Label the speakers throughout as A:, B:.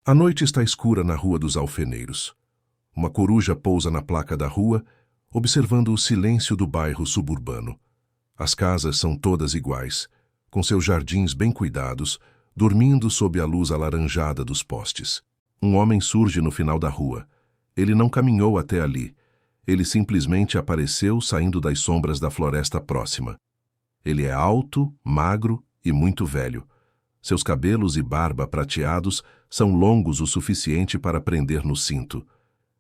A: A noite está escura na Rua dos Alfeneiros. Uma coruja pousa na placa da rua, observando o silêncio do bairro suburbano. As casas são todas iguais, com seus jardins bem cuidados, dormindo sob a luz alaranjada dos postes. Um homem surge no final da rua. Ele não caminhou até ali. Ele simplesmente apareceu saindo das sombras da floresta próxima. Ele é alto, magro e muito velho. Seus cabelos e barba prateados são longos o suficiente para prender no cinto.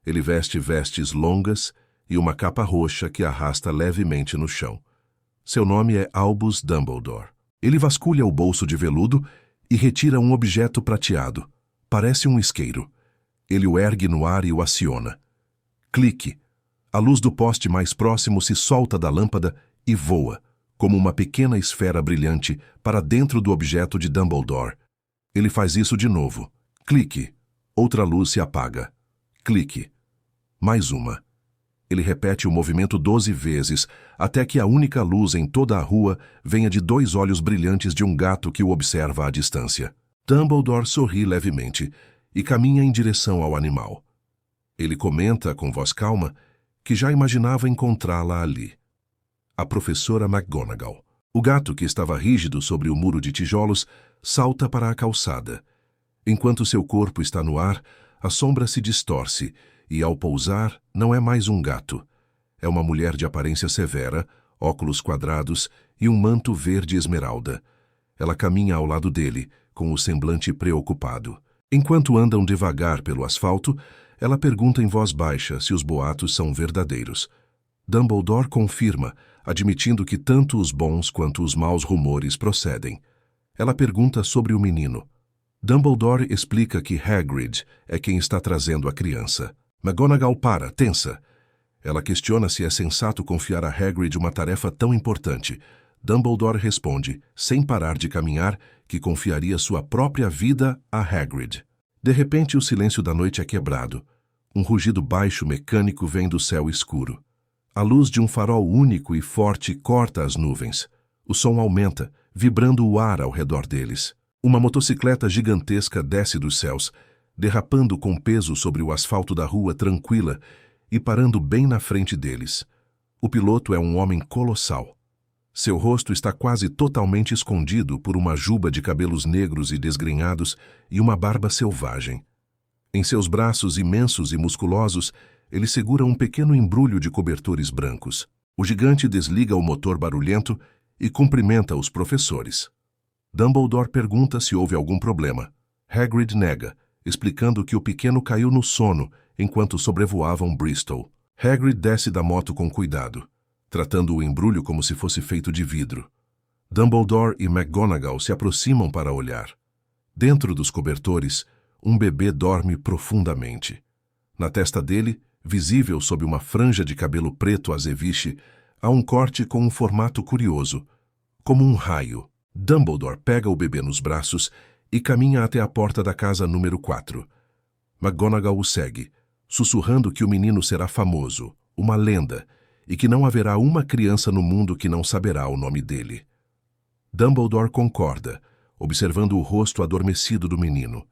A: Ele veste vestes longas e uma capa roxa que arrasta levemente no chão. Seu nome é Albus Dumbledore. Ele vasculha o bolso de veludo e retira um objeto prateado. Parece um isqueiro. Ele o ergue no ar e o aciona. Clique. A luz do poste mais próximo se solta da lâmpada e voa, como uma pequena esfera brilhante, para dentro do objeto de Dumbledore. Ele faz isso de novo. Clique. Outra luz se apaga. Clique. Mais uma. Ele repete o movimento 12 vezes, até que a única luz em toda a rua venha de 2 olhos brilhantes de um gato que o observa à distância. Dumbledore sorri levemente e caminha em direção ao animal. Ele comenta, com voz calma, que já imaginava encontrá-la ali. A professora McGonagall. O gato, que estava rígido sobre o muro de tijolos, salta para a calçada. Enquanto seu corpo está no ar, a sombra se distorce e, ao pousar, não é mais um gato. É uma mulher de aparência severa, óculos quadrados e um manto verde esmeralda. Ela caminha ao lado dele, com o semblante preocupado. Enquanto andam devagar pelo asfalto, ela pergunta em voz baixa se os boatos são verdadeiros. Dumbledore confirma, admitindo que tanto os bons quanto os maus rumores procedem. Ela pergunta sobre o menino. Dumbledore explica que Hagrid é quem está trazendo a criança. McGonagall para, tensa. Ela questiona se é sensato confiar a Hagrid uma tarefa tão importante. Dumbledore responde, sem parar de caminhar, que confiaria sua própria vida a Hagrid. De repente, o silêncio da noite é quebrado. Um rugido baixo mecânico vem do céu escuro. A luz de um farol único e forte corta as nuvens. O som aumenta, vibrando o ar ao redor deles. Uma motocicleta gigantesca desce dos céus, derrapando com peso sobre o asfalto da rua tranquila e parando bem na frente deles. O piloto é um homem colossal. Seu rosto está quase totalmente escondido por uma juba de cabelos negros e desgrenhados e uma barba selvagem. Em seus braços imensos e musculosos, ele segura um pequeno embrulho de cobertores brancos. O gigante desliga o motor barulhento e cumprimenta os professores. Dumbledore pergunta se houve algum problema. Hagrid nega, explicando que o pequeno caiu no sono enquanto sobrevoavam Bristol. Hagrid desce da moto com cuidado, tratando o embrulho como se fosse feito de vidro. Dumbledore e McGonagall se aproximam para olhar. Dentro dos cobertores, um bebê dorme profundamente. Na testa dele, visível sob uma franja de cabelo preto azeviche, há um corte com um formato curioso, como um raio. Dumbledore pega o bebê nos braços e caminha até a porta da casa número 4. McGonagall o segue, sussurrando que o menino será famoso, uma lenda, e que não haverá uma criança no mundo que não saberá o nome dele. Dumbledore concorda, observando o rosto adormecido do menino,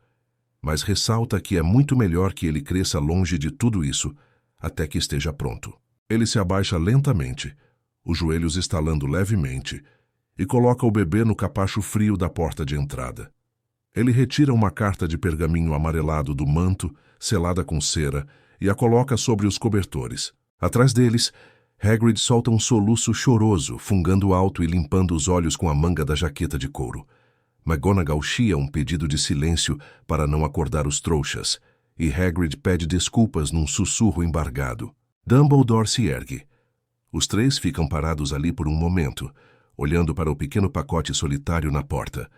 A: mas ressalta que é muito melhor que ele cresça longe de tudo isso, até que esteja pronto. Ele se abaixa lentamente, os joelhos estalando levemente, e coloca o bebê no capacho frio da porta de entrada. Ele retira uma carta de pergaminho amarelado do manto, selada com cera, e a coloca sobre os cobertores. Atrás deles, Hagrid solta um soluço choroso, fungando alto e limpando os olhos com a manga da jaqueta de couro. McGonagall chia um pedido de silêncio para não acordar os trouxas, e Hagrid pede desculpas num sussurro embargado. Dumbledore se ergue. Os três ficam parados ali por um momento, olhando para o pequeno pacote solitário na porta.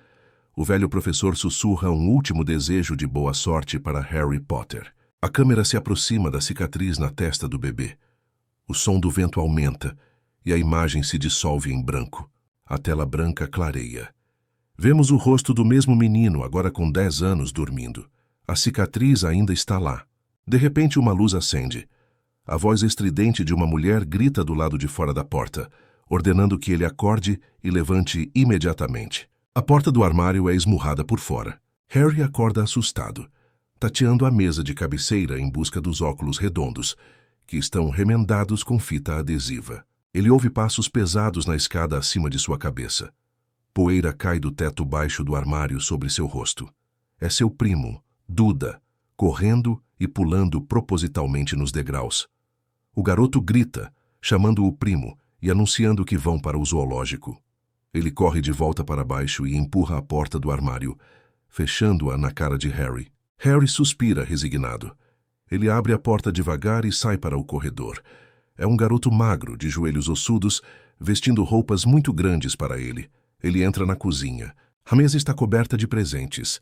A: O velho professor sussurra um último desejo de boa sorte para Harry Potter. A câmera se aproxima da cicatriz na testa do bebê. O som do vento aumenta e a imagem se dissolve em branco. A tela branca clareia. Vemos o rosto do mesmo menino, agora com 10 anos, dormindo. A cicatriz ainda está lá. De repente, uma luz acende. A voz estridente de uma mulher grita do lado de fora da porta, ordenando que ele acorde e levante imediatamente. A porta do armário é esmurrada por fora. Harry acorda assustado. tateando a mesa de cabeceira em busca dos óculos redondos, que estão remendados com fita adesiva. Ele ouve passos pesados na escada acima de sua cabeça. Poeira cai do teto baixo do armário sobre seu rosto. É seu primo, Duda, correndo e pulando propositalmente nos degraus. O garoto grita, chamando o primo e anunciando que vão para o zoológico. Ele corre de volta para baixo e empurra a porta do armário, fechando-a na cara de Harry. Harry suspira resignado. Ele abre a porta devagar e sai para o corredor. É um garoto magro, de joelhos ossudos, vestindo roupas muito grandes para ele. Ele entra na cozinha. A mesa está coberta de presentes.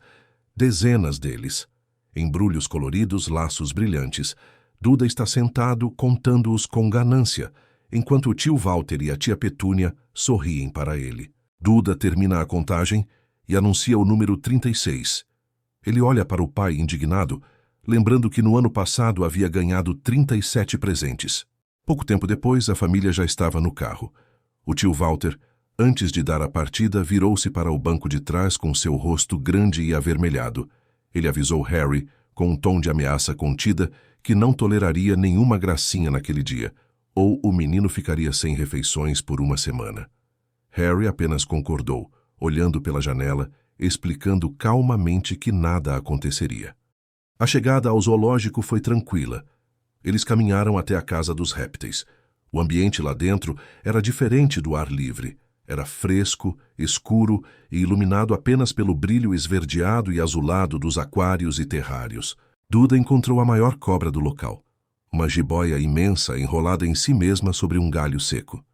A: Dezenas deles. Embrulhos coloridos, laços brilhantes. Duda está sentado, contando-os com ganância, enquanto o tio Walter e a tia Petúnia sorriem para ele. Duda termina a contagem e anuncia o número 36. Ele olha para o pai indignado, lembrando que no ano passado havia ganhado 37 presentes. Pouco tempo depois, a família já estava no carro. O tio Walter, antes de dar a partida, virou-se para o banco de trás com seu rosto grande e avermelhado. Ele avisou Harry, com um tom de ameaça contida, que não toleraria nenhuma gracinha naquele dia, ou o menino ficaria sem refeições por uma semana. Harry apenas concordou, olhando pela janela, explicando calmamente que nada aconteceria. A chegada ao zoológico foi tranquila. Eles caminharam até a casa dos répteis. O ambiente lá dentro era diferente do ar livre. Era fresco, escuro e iluminado apenas pelo brilho esverdeado e azulado dos aquários e terrários. Duda encontrou a maior cobra do local. Uma jiboia imensa enrolada em si mesma sobre um galho seco.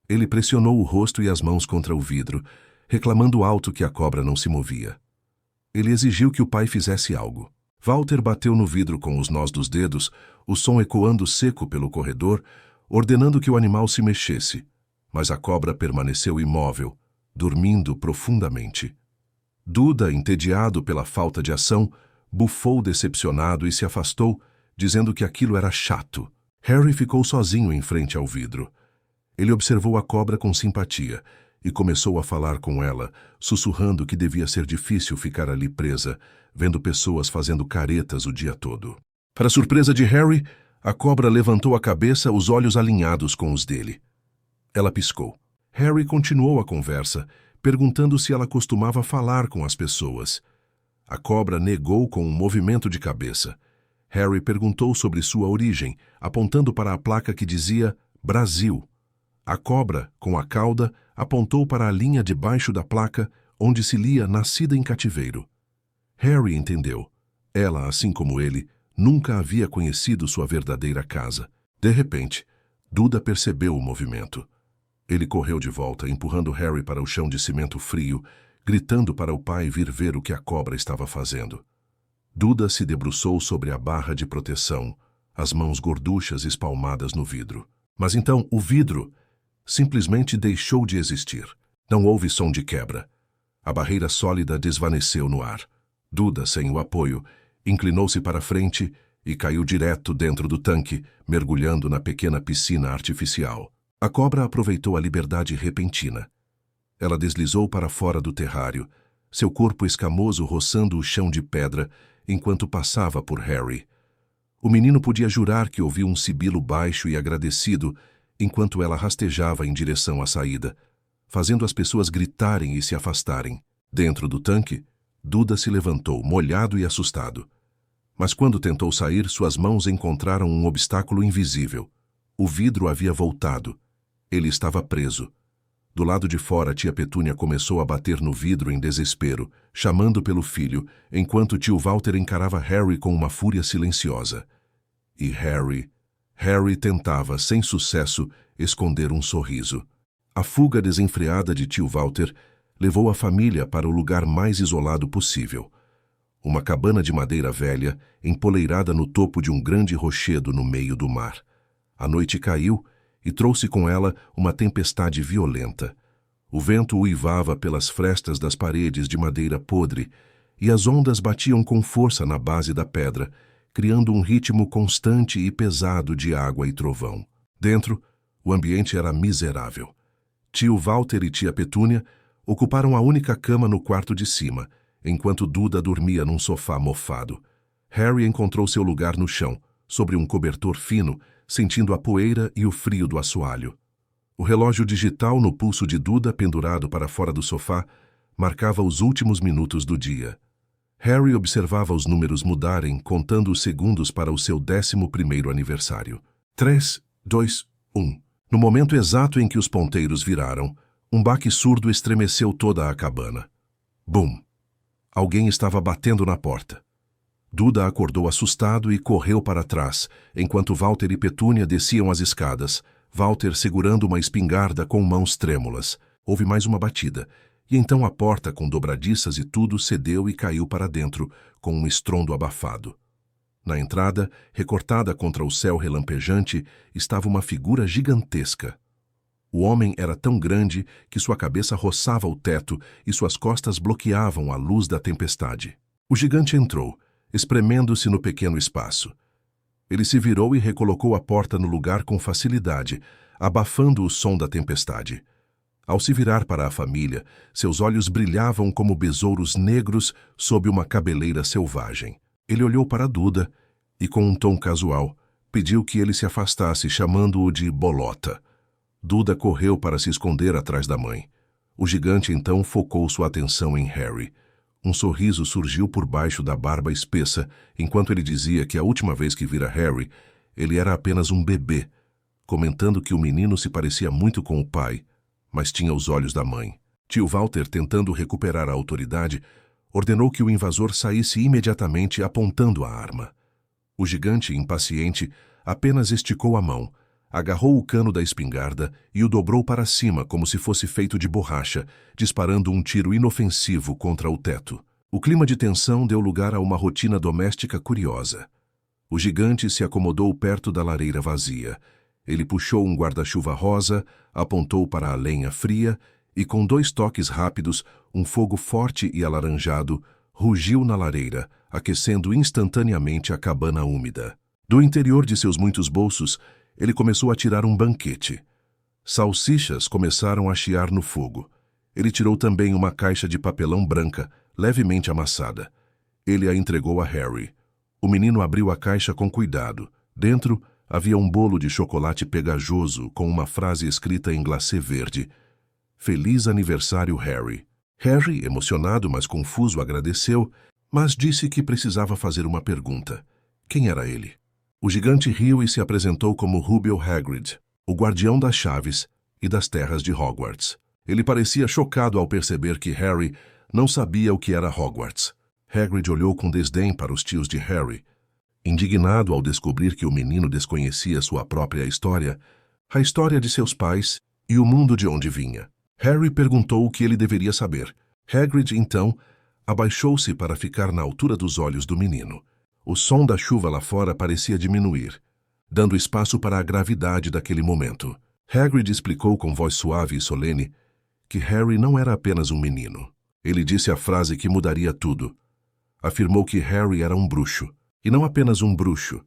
A: Ele pressionou o rosto e as mãos contra o vidro, reclamando alto que a cobra não se movia. Ele exigiu que o pai fizesse algo. Walter bateu no vidro com os nós dos dedos, o som ecoando seco pelo corredor, ordenando que o animal se mexesse, mas a cobra permaneceu imóvel, dormindo profundamente. Duda, entediado pela falta de ação, bufou decepcionado e se afastou, dizendo que aquilo era chato. Harry ficou sozinho em frente ao vidro. Ele observou a cobra com simpatia e começou a falar com ela, sussurrando que devia ser difícil ficar ali presa, vendo pessoas fazendo caretas o dia todo. Para surpresa de Harry, a cobra levantou a cabeça, os olhos alinhados com os dele. Ela piscou. Harry continuou a conversa, perguntando se ela costumava falar com as pessoas. A cobra negou com um movimento de cabeça. Harry perguntou sobre sua origem, apontando para a placa que dizia Brasil. A cobra, com a cauda, apontou para a linha debaixo da placa, onde se lia Nascida em Cativeiro. Harry entendeu. Ela, assim como ele, nunca havia conhecido sua verdadeira casa. De repente, Duda percebeu o movimento. Ele correu de volta, empurrando Harry para o chão de cimento frio, gritando para o pai vir ver o que a cobra estava fazendo. Duda se debruçou sobre a barra de proteção, as mãos gorduchas espalmadas no vidro. Mas então o vidro simplesmente deixou de existir. Não houve som de quebra. A barreira sólida desvaneceu no ar. Duda, sem o apoio, inclinou-se para frente e caiu direto dentro do tanque, mergulhando na pequena piscina artificial. A cobra aproveitou a liberdade repentina. Ela deslizou para fora do terrário, seu corpo escamoso roçando o chão de pedra enquanto passava por Harry. O menino podia jurar que ouviu um sibilo baixo e agradecido enquanto ela rastejava em direção à saída, fazendo as pessoas gritarem e se afastarem. Dentro do tanque, Duda se levantou, molhado e assustado. Mas quando tentou sair, suas mãos encontraram um obstáculo invisível. O vidro havia voltado. Ele estava preso. Do lado de fora, tia Petúnia começou a bater no vidro em desespero, chamando pelo filho, enquanto tio Walter encarava Harry com uma fúria silenciosa. E Harry tentava, sem sucesso, esconder um sorriso. A fuga desenfreada de tio Walter levou a família para o lugar mais isolado possível. Uma cabana de madeira velha, empoleirada no topo de um grande rochedo no meio do mar. A noite caiu e trouxe com ela uma tempestade violenta. O vento uivava pelas frestas das paredes de madeira podre e as ondas batiam com força na base da pedra, criando um ritmo constante e pesado de água e trovão. Dentro, o ambiente era miserável. Tio Walter e tia Petúnia ocuparam a única cama no quarto de cima, enquanto Duda dormia num sofá mofado. Harry encontrou seu lugar no chão, sobre um cobertor fino, sentindo a poeira e o frio do assoalho. O relógio digital no pulso de Duda, pendurado para fora do sofá, marcava os últimos minutos do dia. Harry observava os números mudarem, contando os segundos para o seu 11º aniversário. 3, 2, 1. No momento exato em que os ponteiros viraram, um baque surdo estremeceu toda a cabana. Bum! Alguém estava batendo na porta. Duda acordou assustado e correu para trás, enquanto Walter e Petúnia desciam as escadas, Walter segurando uma espingarda com mãos trêmulas. Houve mais uma batida, e então a porta, com dobradiças e tudo, cedeu e caiu para dentro, com um estrondo abafado. Na entrada, recortada contra o céu relampejante, estava uma figura gigantesca. O homem era tão grande que sua cabeça roçava o teto e suas costas bloqueavam a luz da tempestade. O gigante entrou, espremendo-se no pequeno espaço. Ele se virou e recolocou a porta no lugar com facilidade, abafando o som da tempestade. Ao se virar para a família, seus olhos brilhavam como besouros negros sob uma cabeleira selvagem. Ele olhou para Duda e, com um tom casual, pediu que ele se afastasse, chamando-o de bolota. Duda correu para se esconder atrás da mãe. O gigante então focou sua atenção em Harry. Um sorriso surgiu por baixo da barba espessa, enquanto ele dizia que a última vez que vira Harry, ele era apenas um bebê, comentando que o menino se parecia muito com o pai, mas tinha os olhos da mãe. Tio Walter, tentando recuperar a autoridade, ordenou que o invasor saísse imediatamente apontando a arma. O gigante, impaciente, apenas esticou a mão, agarrou o cano da espingarda e o dobrou para cima como se fosse feito de borracha, disparando um tiro inofensivo contra o teto. O clima de tensão deu lugar a uma rotina doméstica curiosa. O gigante se acomodou perto da lareira vazia. Ele puxou um guarda-chuva rosa, apontou para a lenha fria e, com 2 toques rápidos, um fogo forte e alaranjado rugiu na lareira, aquecendo instantaneamente a cabana úmida. Do interior de seus muitos bolsos, ele começou a tirar um banquete. Salsichas começaram a chiar no fogo. Ele tirou também uma caixa de papelão branca, levemente amassada. Ele a entregou a Harry. O menino abriu a caixa com cuidado. Dentro havia um bolo de chocolate pegajoso com uma frase escrita em glacê verde. Feliz aniversário, Harry. Harry, emocionado, mas confuso, agradeceu, mas disse que precisava fazer uma pergunta. Quem era ele? O gigante riu e se apresentou como Rubio Hagrid, o guardião das chaves e das terras de Hogwarts. Ele parecia chocado ao perceber que Harry não sabia o que era Hogwarts. Hagrid olhou com desdém para os tios de Harry. Indignado ao descobrir que o menino desconhecia sua própria história, a história de seus pais e o mundo de onde vinha. Harry perguntou o que ele deveria saber. Hagrid, então, abaixou-se para ficar na altura dos olhos do menino. O som da chuva lá fora parecia diminuir, dando espaço para a gravidade daquele momento. Hagrid explicou com voz suave e solene que Harry não era apenas um menino. Ele disse a frase que mudaria tudo. Afirmou que Harry era um bruxo, e não apenas um bruxo,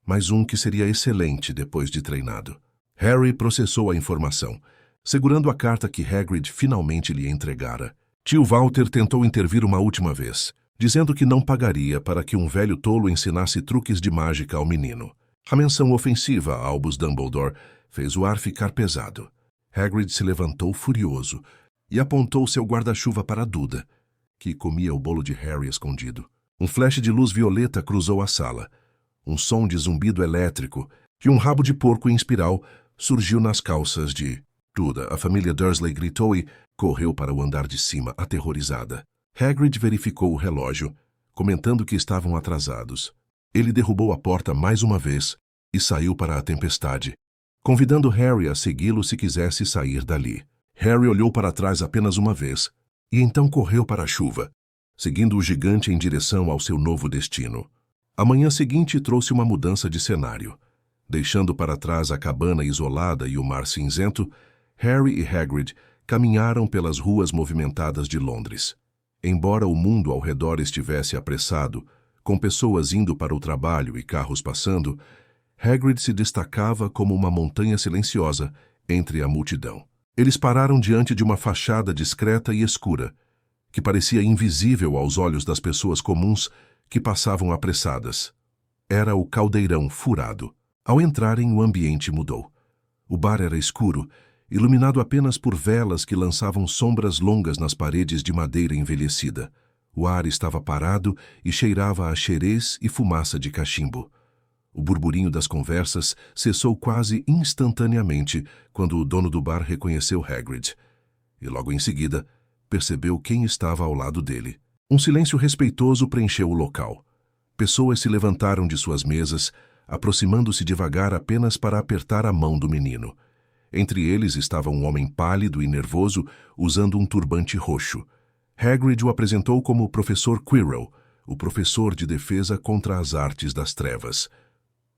A: mas um que seria excelente depois de treinado. Harry processou a informação, segurando a carta que Hagrid finalmente lhe entregara. Tio Walter tentou intervir uma última vez, dizendo que não pagaria para que um velho tolo ensinasse truques de mágica ao menino. A menção ofensiva a Albus Dumbledore fez o ar ficar pesado. Hagrid se levantou furioso e apontou seu guarda-chuva para Duda, que comia o bolo de Harry escondido. Um flash de luz violeta cruzou a sala. Um som de zumbido elétrico e um rabo de porco em espiral surgiu nas calças de Duda. A família Dursley gritou e correu para o andar de cima, aterrorizada. Hagrid verificou o relógio, comentando que estavam atrasados. Ele derrubou a porta mais uma vez e saiu para a tempestade, convidando Harry a segui-lo se quisesse sair dali. Harry olhou para trás apenas uma vez e então correu para a chuva, seguindo o gigante em direção ao seu novo destino. A manhã seguinte trouxe uma mudança de cenário. Deixando para trás a cabana isolada e o mar cinzento, Harry e Hagrid caminharam pelas ruas movimentadas de Londres. Embora o mundo ao redor estivesse apressado, com pessoas indo para o trabalho e carros passando, Hagrid se destacava como uma montanha silenciosa entre a multidão. Eles pararam diante de uma fachada discreta e escura, que parecia invisível aos olhos das pessoas comuns que passavam apressadas. Era o caldeirão furado. Ao entrarem, o ambiente mudou. O bar era escuro, iluminado apenas por velas que lançavam sombras longas nas paredes de madeira envelhecida. O ar estava parado e cheirava a xerez e fumaça de cachimbo. O burburinho das conversas cessou quase instantaneamente quando o dono do bar reconheceu Hagrid. E logo em seguida, percebeu quem estava ao lado dele. Um silêncio respeitoso preencheu o local. Pessoas se levantaram de suas mesas, aproximando-se devagar apenas para apertar a mão do menino. Entre eles estava um homem pálido e nervoso, usando um turbante roxo. Hagrid o apresentou como o Professor Quirrell, o professor de defesa contra as artes das trevas.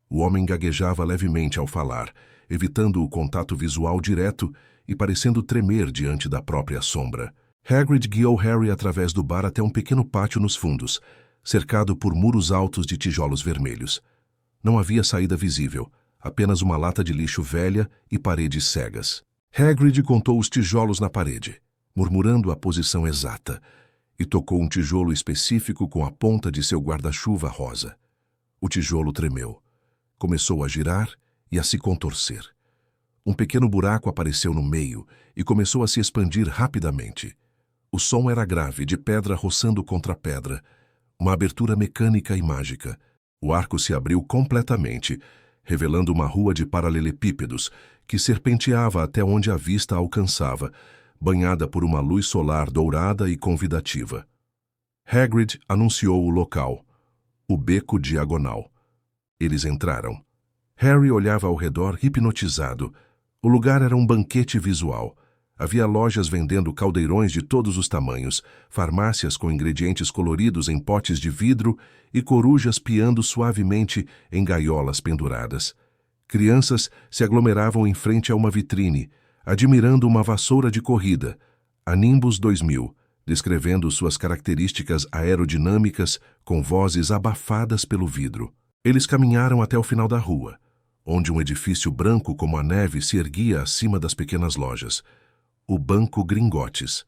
A: O homem gaguejava levemente ao falar, evitando o contato visual direto e parecendo tremer diante da própria sombra. Hagrid guiou Harry através do bar até um pequeno pátio nos fundos, cercado por muros altos de tijolos vermelhos. Não havia saída visível, apenas uma lata de lixo velha e paredes cegas. Hagrid contou os tijolos na parede, murmurando a posição exata, e tocou um tijolo específico com a ponta de seu guarda-chuva rosa. O tijolo tremeu. Começou a girar e a se contorcer. Um pequeno buraco apareceu no meio e começou a se expandir rapidamente. O som era grave, de pedra roçando contra pedra. Uma abertura mecânica e mágica. O arco se abriu completamente, revelando uma rua de paralelepípedos que serpenteava até onde a vista alcançava, banhada por uma luz solar dourada e convidativa. Hagrid anunciou o local, o Beco Diagonal. Eles entraram. Harry olhava ao redor hipnotizado. O lugar era um banquete visual. Havia lojas vendendo caldeirões de todos os tamanhos, farmácias com ingredientes coloridos em potes de vidro e corujas piando suavemente em gaiolas penduradas. Crianças se aglomeravam em frente a uma vitrine, admirando uma vassoura de corrida, a Nimbus 2000, descrevendo suas características aerodinâmicas com vozes abafadas pelo vidro. Eles caminharam até o final da rua, onde um edifício branco como a neve se erguia acima das pequenas lojas. O Banco Gringotes.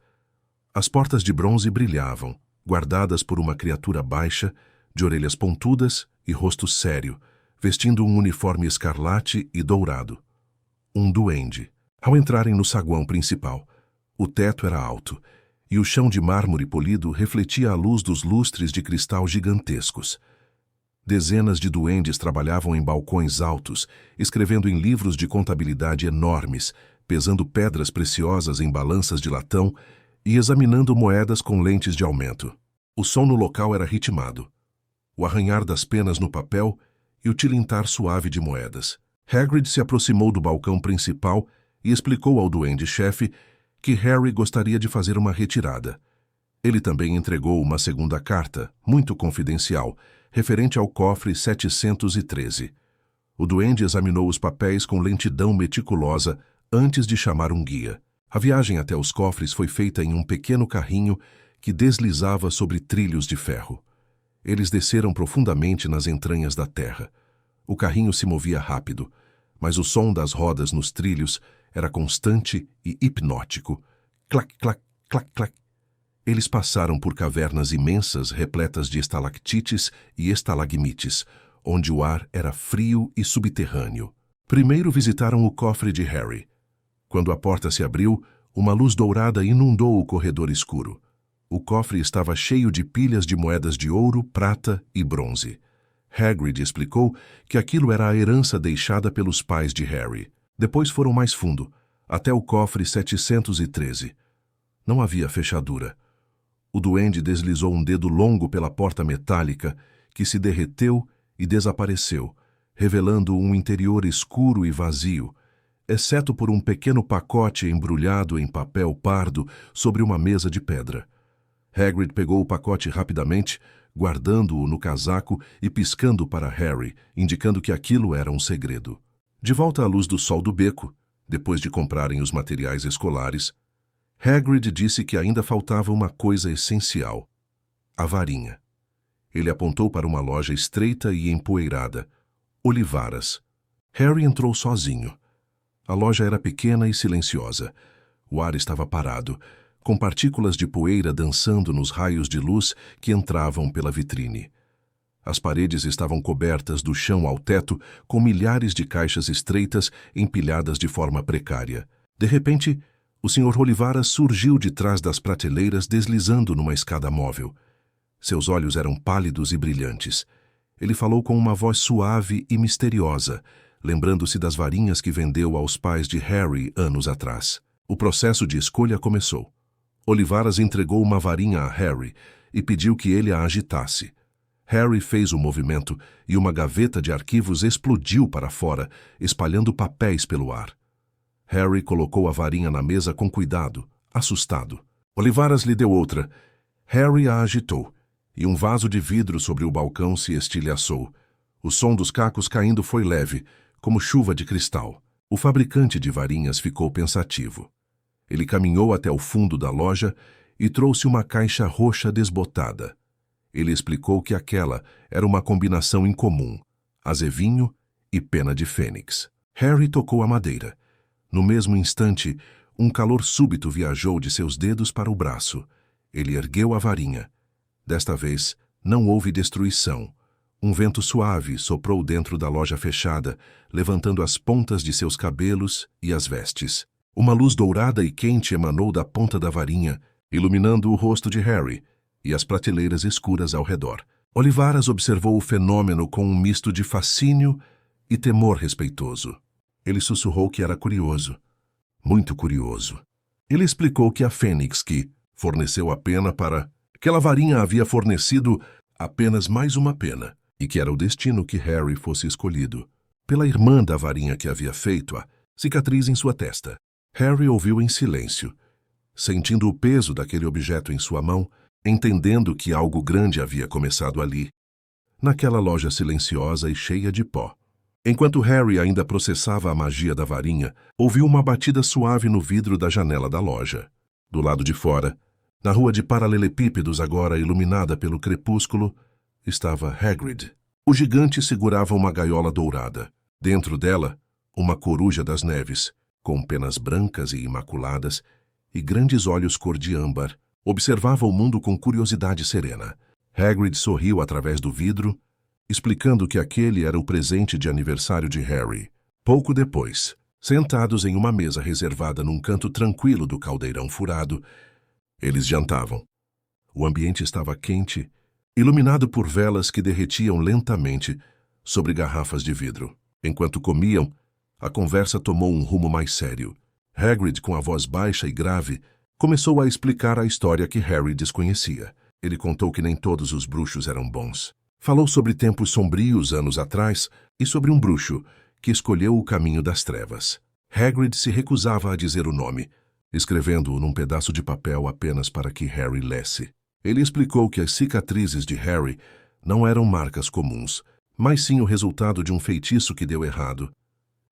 A: As portas de bronze brilhavam, guardadas por uma criatura baixa, de orelhas pontudas e rosto sério, vestindo um uniforme escarlate e dourado. Um duende. Ao entrarem no saguão principal, o teto era alto, e o chão de mármore polido refletia a luz dos lustres de cristal gigantescos. Dezenas de duendes trabalhavam em balcões altos, escrevendo em livros de contabilidade enormes, pesando pedras preciosas em balanças de latão e examinando moedas com lentes de aumento. O som no local era ritmado. O arranhar das penas no papel e o tilintar suave de moedas. Hagrid se aproximou do balcão principal e explicou ao duende-chefe que Harry gostaria de fazer uma retirada. Ele também entregou uma segunda carta, muito confidencial, referente ao cofre 713. O duende examinou os papéis com lentidão meticulosa antes de chamar um guia. A viagem até os cofres foi feita em um pequeno carrinho que deslizava sobre trilhos de ferro. Eles desceram profundamente nas entranhas da terra. O carrinho se movia rápido, mas o som das rodas nos trilhos era constante e hipnótico. Clac, clac, clac, clac. Eles passaram por cavernas imensas repletas de estalactites e estalagmites, onde o ar era frio e subterrâneo. Primeiro visitaram o cofre de Harry. Quando a porta se abriu, uma luz dourada inundou o corredor escuro. O cofre estava cheio de pilhas de moedas de ouro, prata e bronze. Hagrid explicou que aquilo era a herança deixada pelos pais de Harry. Depois foram mais fundo, até o cofre 713. Não havia fechadura. O duende deslizou um dedo longo pela porta metálica, que se derreteu e desapareceu, revelando um interior escuro e vazio, exceto por um pequeno pacote embrulhado em papel pardo sobre uma mesa de pedra. Hagrid pegou o pacote rapidamente, guardando-o no casaco e piscando para Harry, indicando que aquilo era um segredo. De volta à luz do sol do beco, depois de comprarem os materiais escolares, Hagrid disse que ainda faltava uma coisa essencial: a varinha. Ele apontou para uma loja estreita e empoeirada, Olivaras. Harry entrou sozinho. A loja era pequena e silenciosa. O ar estava parado, com partículas de poeira dançando nos raios de luz que entravam pela vitrine. As paredes estavam cobertas do chão ao teto com milhares de caixas estreitas empilhadas de forma precária. De repente, o Sr. Olivaras surgiu de trás das prateleiras deslizando numa escada móvel. Seus olhos eram pálidos e brilhantes. Ele falou com uma voz suave e misteriosa, lembrando-se das varinhas que vendeu aos pais de Harry anos atrás. O processo de escolha começou. Olivaras entregou uma varinha a Harry e pediu que ele a agitasse. Harry fez o movimento e uma gaveta de arquivos explodiu para fora, espalhando papéis pelo ar. Harry colocou a varinha na mesa com cuidado, assustado. Olivaras lhe deu outra. Harry a agitou, e um vaso de vidro sobre o balcão se estilhaçou. O som dos cacos caindo foi leve, como chuva de cristal. O fabricante de varinhas ficou pensativo. Ele caminhou até o fundo da loja e trouxe uma caixa roxa desbotada. Ele explicou que aquela era uma combinação incomum, azevinho e pena de fênix. Harry tocou a madeira. No mesmo instante, um calor súbito viajou de seus dedos para o braço. Ele ergueu a varinha. Desta vez, não houve destruição. Um vento suave soprou dentro da loja fechada, levantando as pontas de seus cabelos e as vestes. Uma luz dourada e quente emanou da ponta da varinha, iluminando o rosto de Harry e as prateleiras escuras ao redor. Olivaras observou o fenômeno com um misto de fascínio e temor respeitoso. Ele sussurrou que era curioso, muito curioso. Ele explicou que a fênix que forneceu a pena para... Aquela varinha havia fornecido apenas mais uma pena, e que era o destino que Harry fosse escolhido. Pela irmã da varinha que havia feito a cicatriz em sua testa. Harry ouviu em silêncio, sentindo o peso daquele objeto em sua mão, entendendo que algo grande havia começado ali, naquela loja silenciosa e cheia de pó. Enquanto Harry ainda processava a magia da varinha, ouviu uma batida suave no vidro da janela da loja. Do lado de fora, na rua de paralelepípedos agora iluminada pelo crepúsculo, estava Hagrid. O gigante segurava uma gaiola dourada. Dentro dela, uma coruja das neves, com penas brancas e imaculadas e grandes olhos cor de âmbar, observava o mundo com curiosidade serena. Hagrid sorriu através do vidro, explicando que aquele era o presente de aniversário de Harry. Pouco depois, sentados em uma mesa reservada num canto tranquilo do caldeirão furado, eles jantavam. O ambiente estava quente, iluminado por velas que derretiam lentamente sobre garrafas de vidro. Enquanto comiam, a conversa tomou um rumo mais sério. Hagrid, com a voz baixa e grave, começou a explicar a história que Harry desconhecia. Ele contou que nem todos os bruxos eram bons. Falou sobre tempos sombrios anos atrás e sobre um bruxo que escolheu o caminho das trevas. Hagrid se recusava a dizer o nome, escrevendo-o num pedaço de papel apenas para que Harry lesse. Ele explicou que as cicatrizes de Harry não eram marcas comuns, mas sim o resultado de um feitiço que deu errado,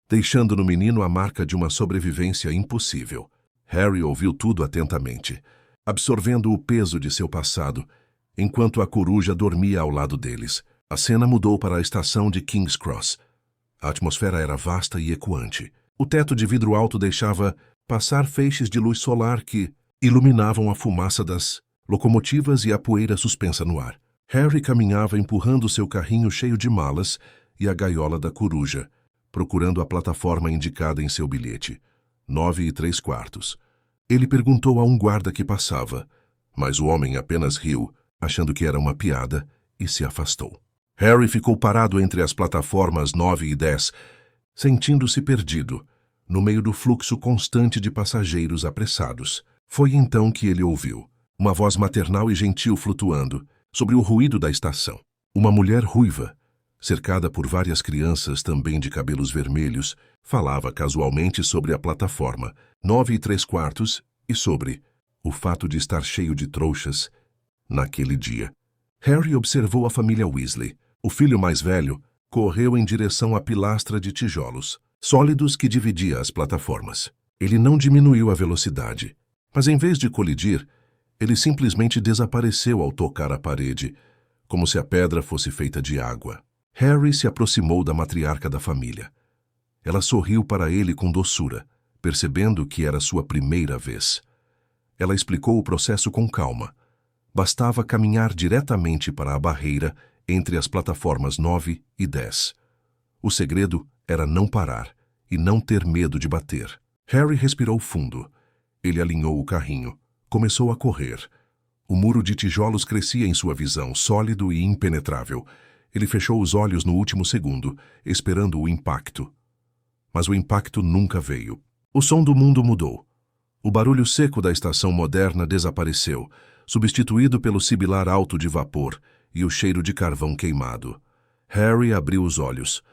A: deixando no menino a marca de uma sobrevivência impossível. Harry ouviu tudo atentamente, absorvendo o peso de seu passado, enquanto a coruja dormia ao lado deles. A cena mudou para a estação de King's Cross. A atmosfera era vasta e ecoante. O teto de vidro alto deixava passar feixes de luz solar que iluminavam a fumaça das locomotivas e a poeira suspensa no ar. Harry caminhava empurrando seu carrinho cheio de malas e a gaiola da coruja, procurando a plataforma indicada em seu bilhete, 9 3/4. Ele perguntou a um guarda que passava, mas o homem apenas riu, achando que era uma piada, e se afastou. Harry ficou parado entre as plataformas 9 e 10, sentindo-se perdido, no meio do fluxo constante de passageiros apressados. Foi então que ele ouviu uma voz maternal e gentil flutuando sobre o ruído da estação. Uma mulher ruiva, cercada por várias crianças também de cabelos vermelhos, falava casualmente sobre a plataforma 9 3/4 e sobre o fato de estar cheio de trouxas naquele dia. Harry observou a família Weasley. O filho mais velho correu em direção à pilastra de tijolos sólidos que dividia as plataformas. Ele não diminuiu a velocidade, mas em vez de colidir, ele simplesmente desapareceu ao tocar a parede, como se a pedra fosse feita de água. Harry se aproximou da matriarca da família. Ela sorriu para ele com doçura, percebendo que era sua primeira vez. Ela explicou o processo com calma. Bastava caminhar diretamente para a barreira entre as plataformas 9 e 10. O segredo era não parar e não ter medo de bater. Harry respirou fundo. Ele alinhou o carrinho. Começou a correr. O muro de tijolos crescia em sua visão, sólido e impenetrável. Ele fechou os olhos no último segundo, esperando o impacto. Mas o impacto nunca veio. O som do mundo mudou. O barulho seco da estação moderna desapareceu, substituído pelo sibilar alto de vapor e o cheiro de carvão queimado. Harry abriu os olhos.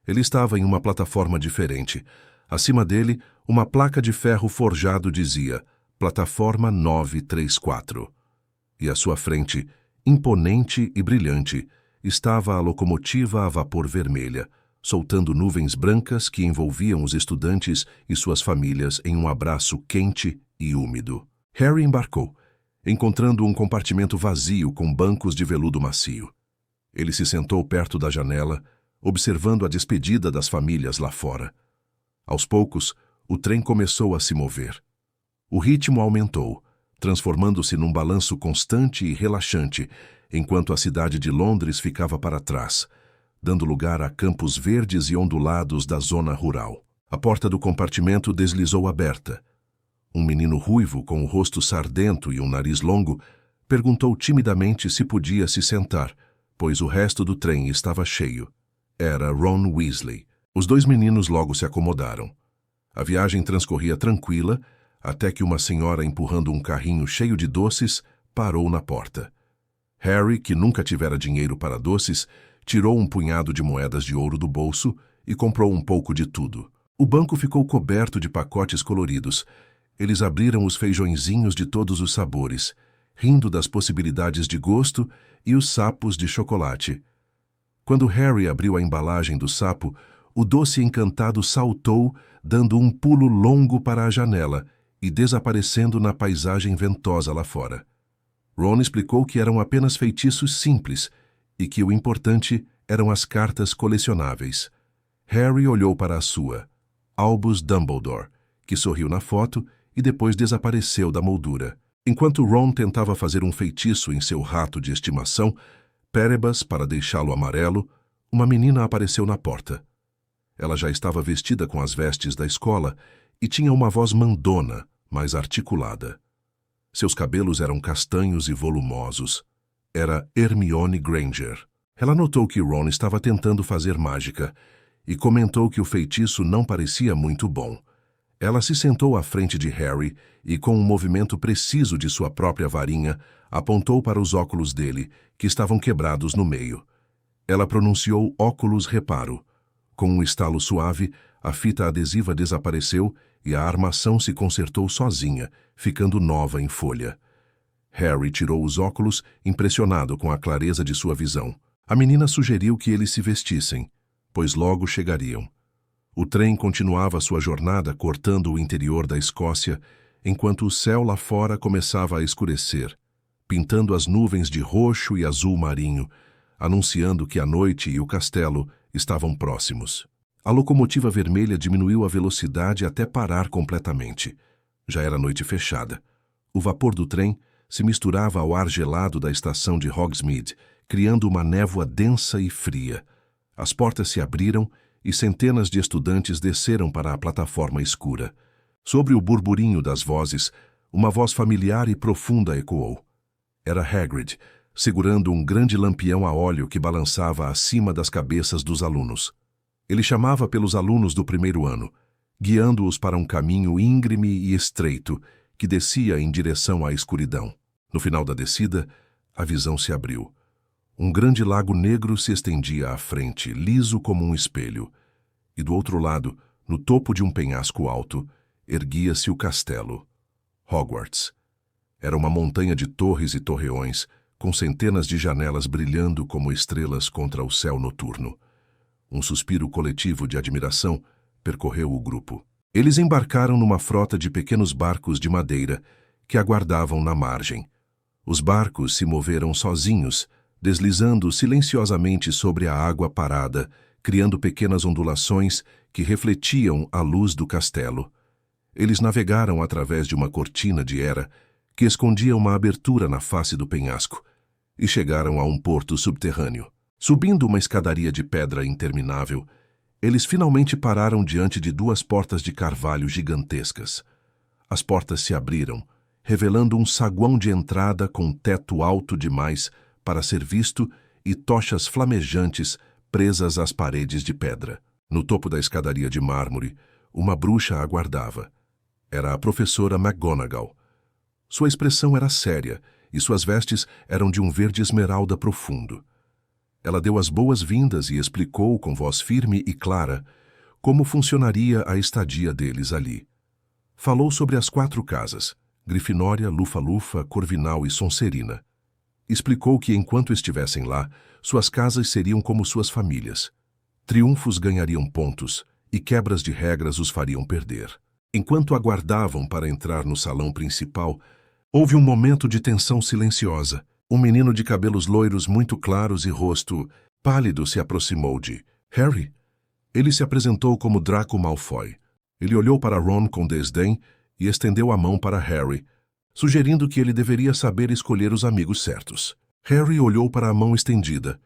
A: Ele estava em uma plataforma diferente. Acima dele, uma placa de ferro forjado dizia Plataforma 934. E à sua frente, imponente e brilhante, estava a locomotiva a vapor vermelha, soltando nuvens brancas que envolviam os estudantes e suas famílias em um abraço quente e úmido. Harry embarcou, encontrando um compartimento vazio com bancos de veludo macio. Ele se sentou perto da janela, observando a despedida das famílias lá fora. Aos poucos, o trem começou a se mover. O ritmo aumentou, transformando-se num balanço constante e relaxante, enquanto a cidade de Londres ficava para trás, dando lugar a campos verdes e ondulados da zona rural. A porta do compartimento deslizou aberta. Um menino ruivo, com o rosto sardento e um nariz longo, perguntou timidamente se podia se sentar, pois o resto do trem estava cheio. Era Ron Weasley. Os dois meninos logo se acomodaram. A viagem transcorria tranquila, até que uma senhora empurrando um carrinho cheio de doces parou na porta. Harry, que nunca tivera dinheiro para doces, tirou um punhado de moedas de ouro do bolso e comprou um pouco de tudo. O banco ficou coberto de pacotes coloridos. Eles abriram os feijõezinhos de todos os sabores, rindo das possibilidades de gosto e os sapos de chocolate. Quando Harry abriu a embalagem do sapo, o doce encantado saltou, dando um pulo longo para a janela e desaparecendo na paisagem ventosa lá fora. Ron explicou que eram apenas feitiços simples e que o importante eram as cartas colecionáveis. Harry olhou para a sua, Albus Dumbledore, que sorriu na foto e depois desapareceu da moldura. Enquanto Ron tentava fazer um feitiço em seu rato de estimação, Pérebas, para deixá-lo amarelo, uma menina apareceu na porta. Ela já estava vestida com as vestes da escola e tinha uma voz mandona, mas articulada. Seus cabelos eram castanhos e volumosos. Era Hermione Granger. Ela notou que Ron estava tentando fazer mágica e comentou que o feitiço não parecia muito bom. Ela se sentou à frente de Harry e, com um movimento preciso de sua própria varinha, apontou para os óculos dele, que estavam quebrados no meio. Ela pronunciou óculos reparo. Com um estalo suave, a fita adesiva desapareceu e a armação se consertou sozinha, ficando nova em folha. Harry tirou os óculos, impressionado com a clareza de sua visão. A menina sugeriu que eles se vestissem, pois logo chegariam. O trem continuava sua jornada cortando o interior da Escócia, enquanto o céu lá fora começava a escurecer, pintando as nuvens de roxo e azul marinho, anunciando que a noite e o castelo estavam próximos. A locomotiva vermelha diminuiu a velocidade até parar completamente. Já era noite fechada. O vapor do trem se misturava ao ar gelado da estação de Hogsmeade, criando uma névoa densa e fria. As portas se abriram e centenas de estudantes desceram para a plataforma escura. Sobre o burburinho das vozes, uma voz familiar e profunda ecoou. Era Hagrid, segurando um grande lampião a óleo que balançava acima das cabeças dos alunos. Ele chamava pelos alunos do primeiro ano, guiando-os para um caminho íngreme e estreito que descia em direção à escuridão. No final da descida, a visão se abriu. Um grande lago negro se estendia à frente, liso como um espelho. E do outro lado, no topo de um penhasco alto, erguia-se o castelo. Hogwarts. Era uma montanha de torres e torreões, com centenas de janelas brilhando como estrelas contra o céu noturno. Um suspiro coletivo de admiração percorreu o grupo. Eles embarcaram numa frota de pequenos barcos de madeira que aguardavam na margem. Os barcos se moveram sozinhos, deslizando silenciosamente sobre a água parada, criando pequenas ondulações que refletiam a luz do castelo. Eles navegaram através de uma cortina de era que escondia uma abertura na face do penhasco e chegaram a um porto subterrâneo. Subindo uma escadaria de pedra interminável, eles finalmente pararam diante de duas portas de carvalho gigantescas. As portas se abriram, revelando um saguão de entrada com teto alto demais para ser visto e tochas flamejantes presas às paredes de pedra. No topo da escadaria de mármore, uma bruxa aguardava. Era a professora McGonagall. Sua expressão era séria e suas vestes eram de um verde esmeralda profundo. Ela deu as boas-vindas e explicou com voz firme e clara como funcionaria a estadia deles ali. Falou sobre as 4 casas, Grifinória, Lufa-Lufa, Corvinal e Sonserina. Explicou que enquanto estivessem lá, suas casas seriam como suas famílias. Triunfos ganhariam pontos e quebras de regras os fariam perder. Enquanto aguardavam para entrar no salão principal, houve um momento de tensão silenciosa. Um menino de cabelos loiros muito claros e rosto pálido se aproximou de Harry. Ele se apresentou como Draco Malfoy. Ele olhou para Ron com desdém e estendeu a mão para Harry, sugerindo que ele deveria saber escolher os amigos certos. Harry olhou para a mão estendida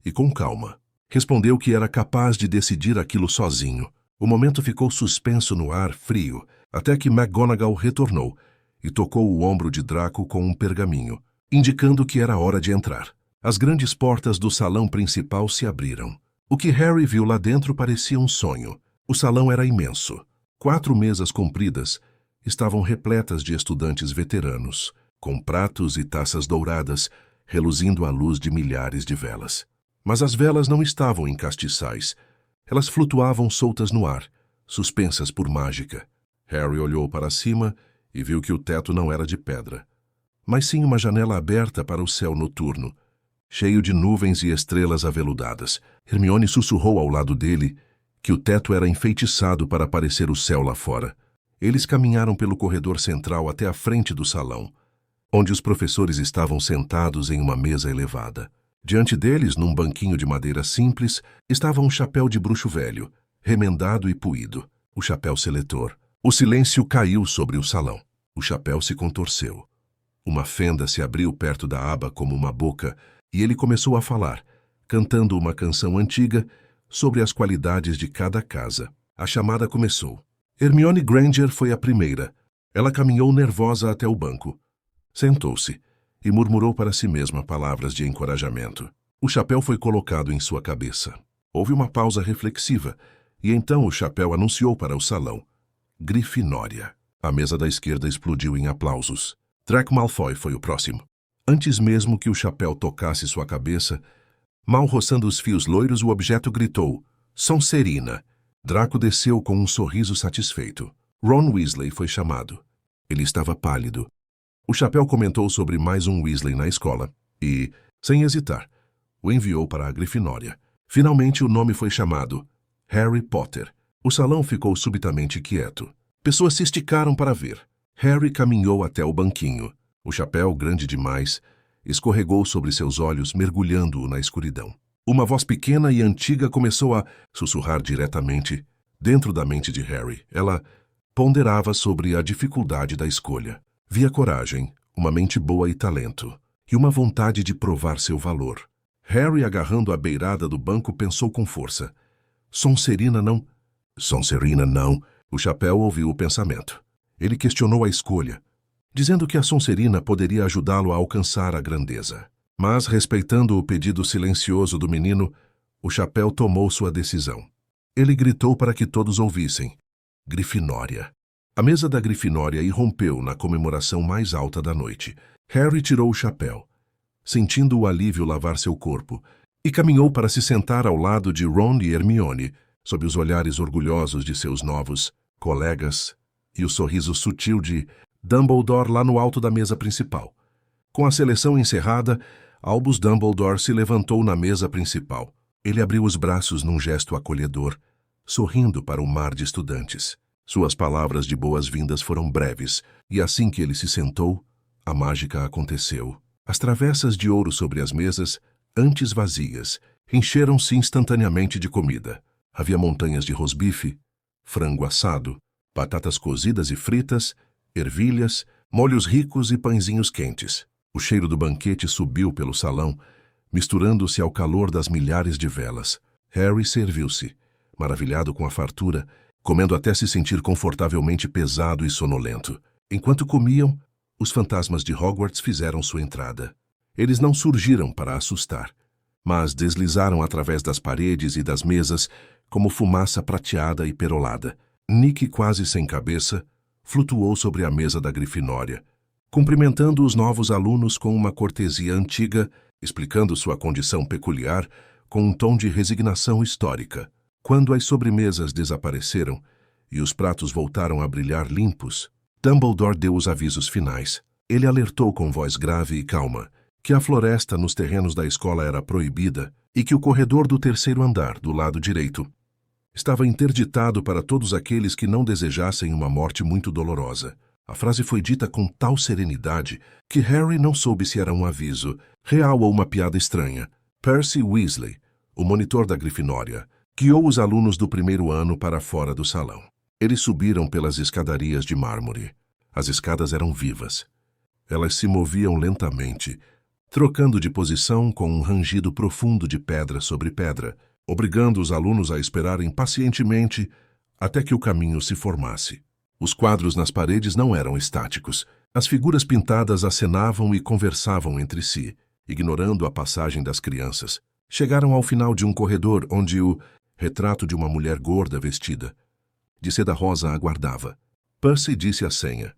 A: e, com calma, respondeu que era capaz de decidir aquilo sozinho. O momento ficou suspenso no ar frio, até que McGonagall retornou e tocou o ombro de Draco com um pergaminho, indicando que era hora de entrar. As grandes portas do salão principal se abriram. O que Harry viu lá dentro parecia um sonho. O salão era imenso. 4 mesas compridas estavam repletas de estudantes veteranos, com pratos e taças douradas, reluzindo à luz de milhares de velas. Mas as velas não estavam em castiçais. Elas flutuavam soltas no ar, suspensas por mágica. Harry olhou para cima e viu que o teto não era de pedra, mas sim uma janela aberta para o céu noturno, cheio de nuvens e estrelas aveludadas. Hermione sussurrou ao lado dele que o teto era enfeitiçado para parecer o céu lá fora. Eles caminharam pelo corredor central até a frente do salão, onde os professores estavam sentados em uma mesa elevada. Diante deles, num banquinho de madeira simples, estava um chapéu de bruxo velho, remendado e puído, o chapéu seletor. O silêncio caiu sobre o salão. O chapéu se contorceu. Uma fenda se abriu perto da aba como uma boca, e ele começou a falar, cantando uma canção antiga sobre as qualidades de cada casa. A chamada começou. Hermione Granger foi a primeira. Ela caminhou nervosa até o banco. Sentou-se e murmurou para si mesma palavras de encorajamento. O chapéu foi colocado em sua cabeça. Houve uma pausa reflexiva, e então o chapéu anunciou para o salão: Grifinória. A mesa da esquerda explodiu em aplausos. Draco Malfoy foi o próximo. Antes mesmo que o chapéu tocasse sua cabeça, mal roçando os fios loiros, o objeto gritou: Sonserina. Draco desceu com um sorriso satisfeito. Ron Weasley foi chamado. Ele estava pálido. O chapéu comentou sobre mais um Weasley na escola e, sem hesitar, o enviou para a Grifinória. Finalmente o nome foi chamado: Harry Potter. O salão ficou subitamente quieto. Pessoas se esticaram para ver. Harry caminhou até o banquinho. O chapéu, grande demais, escorregou sobre seus olhos, mergulhando-o na escuridão. Uma voz pequena e antiga começou a sussurrar diretamente dentro da mente de Harry. Ela ponderava sobre a dificuldade da escolha. Via coragem, uma mente boa e talento, e uma vontade de provar seu valor. Harry, agarrando a beirada do banco, pensou com força: Sonserina não. Sonserina não. O chapéu ouviu o pensamento. Ele questionou a escolha, dizendo que a Sonserina poderia ajudá-lo a alcançar a grandeza. Mas, respeitando o pedido silencioso do menino, o chapéu tomou sua decisão. Ele gritou para que todos ouvissem: Grifinória. A mesa da Grifinória irrompeu na comemoração mais alta da noite. Harry tirou o chapéu, sentindo o alívio lavar seu corpo, e caminhou para se sentar ao lado de Ron e Hermione, sob os olhares orgulhosos de seus novos colegas e o sorriso sutil de Dumbledore lá no alto da mesa principal. Com a seleção encerrada, Albus Dumbledore se levantou na mesa principal. Ele abriu os braços num gesto acolhedor, sorrindo para o mar de estudantes. Suas palavras de boas-vindas foram breves, e assim que ele se sentou, a mágica aconteceu. As travessas de ouro sobre as mesas, antes vazias, encheram-se instantaneamente de comida. Havia montanhas de rosbife, frango assado, batatas cozidas e fritas, ervilhas, molhos ricos e pãezinhos quentes. O cheiro do banquete subiu pelo salão, misturando-se ao calor das milhares de velas. Harry serviu-se, maravilhado com a fartura, comendo até se sentir confortavelmente pesado e sonolento. Enquanto comiam, os fantasmas de Hogwarts fizeram sua entrada. Eles não surgiram para assustar, mas deslizaram através das paredes e das mesas como fumaça prateada e perolada. Nick, quase sem cabeça, flutuou sobre a mesa da Grifinória, cumprimentando os novos alunos com uma cortesia antiga, explicando sua condição peculiar com um tom de resignação histórica. Quando as sobremesas desapareceram e os pratos voltaram a brilhar limpos, Dumbledore deu os avisos finais. Ele alertou com voz grave e calma que a floresta nos terrenos da escola era proibida e que o corredor do terceiro andar, do lado direito, estava interditado para todos aqueles que não desejassem uma morte muito dolorosa. A frase foi dita com tal serenidade que Harry não soube se era um aviso real ou uma piada estranha. Percy Weasley, o monitor da Grifinória, guiou os alunos do primeiro ano para fora do salão. Eles subiram pelas escadarias de mármore. As escadas eram vivas. Elas se moviam lentamente, trocando de posição com um rangido profundo de pedra sobre pedra, obrigando os alunos a esperarem pacientemente até que o caminho se formasse. Os quadros nas paredes não eram estáticos. As figuras pintadas acenavam e conversavam entre si, ignorando a passagem das crianças. Chegaram ao final de um corredor onde o retrato de uma mulher gorda vestida de seda rosa aguardava. Percy disse a senha,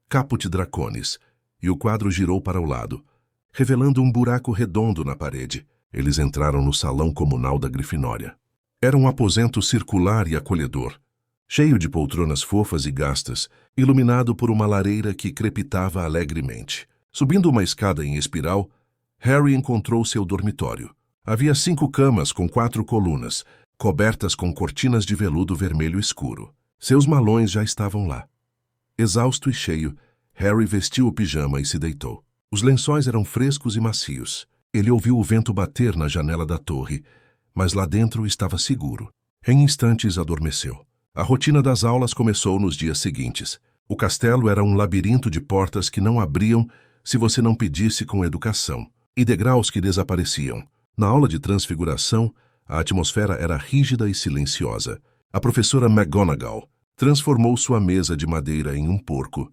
A: Caput Draconis, e o quadro girou para o lado, revelando um buraco redondo na parede. Eles entraram no salão comunal da Grifinória. Era um aposento circular e acolhedor, cheio de poltronas fofas e gastas, iluminado por uma lareira que crepitava alegremente. Subindo uma escada em espiral, Harry encontrou seu dormitório. Havia 5 camas com 4 colunas, cobertas com cortinas de veludo vermelho escuro. Seus malões já estavam lá. Exausto e cheio, Harry vestiu o pijama e se deitou. Os lençóis eram frescos e macios. Ele ouviu o vento bater na janela da torre, mas lá dentro estava seguro. Em instantes adormeceu. A rotina das aulas começou nos dias seguintes. O castelo era um labirinto de portas que não abriam se você não pedisse com educação, e degraus que desapareciam. Na aula de transfiguração, a atmosfera era rígida e silenciosa. A professora McGonagall transformou sua mesa de madeira em um porco,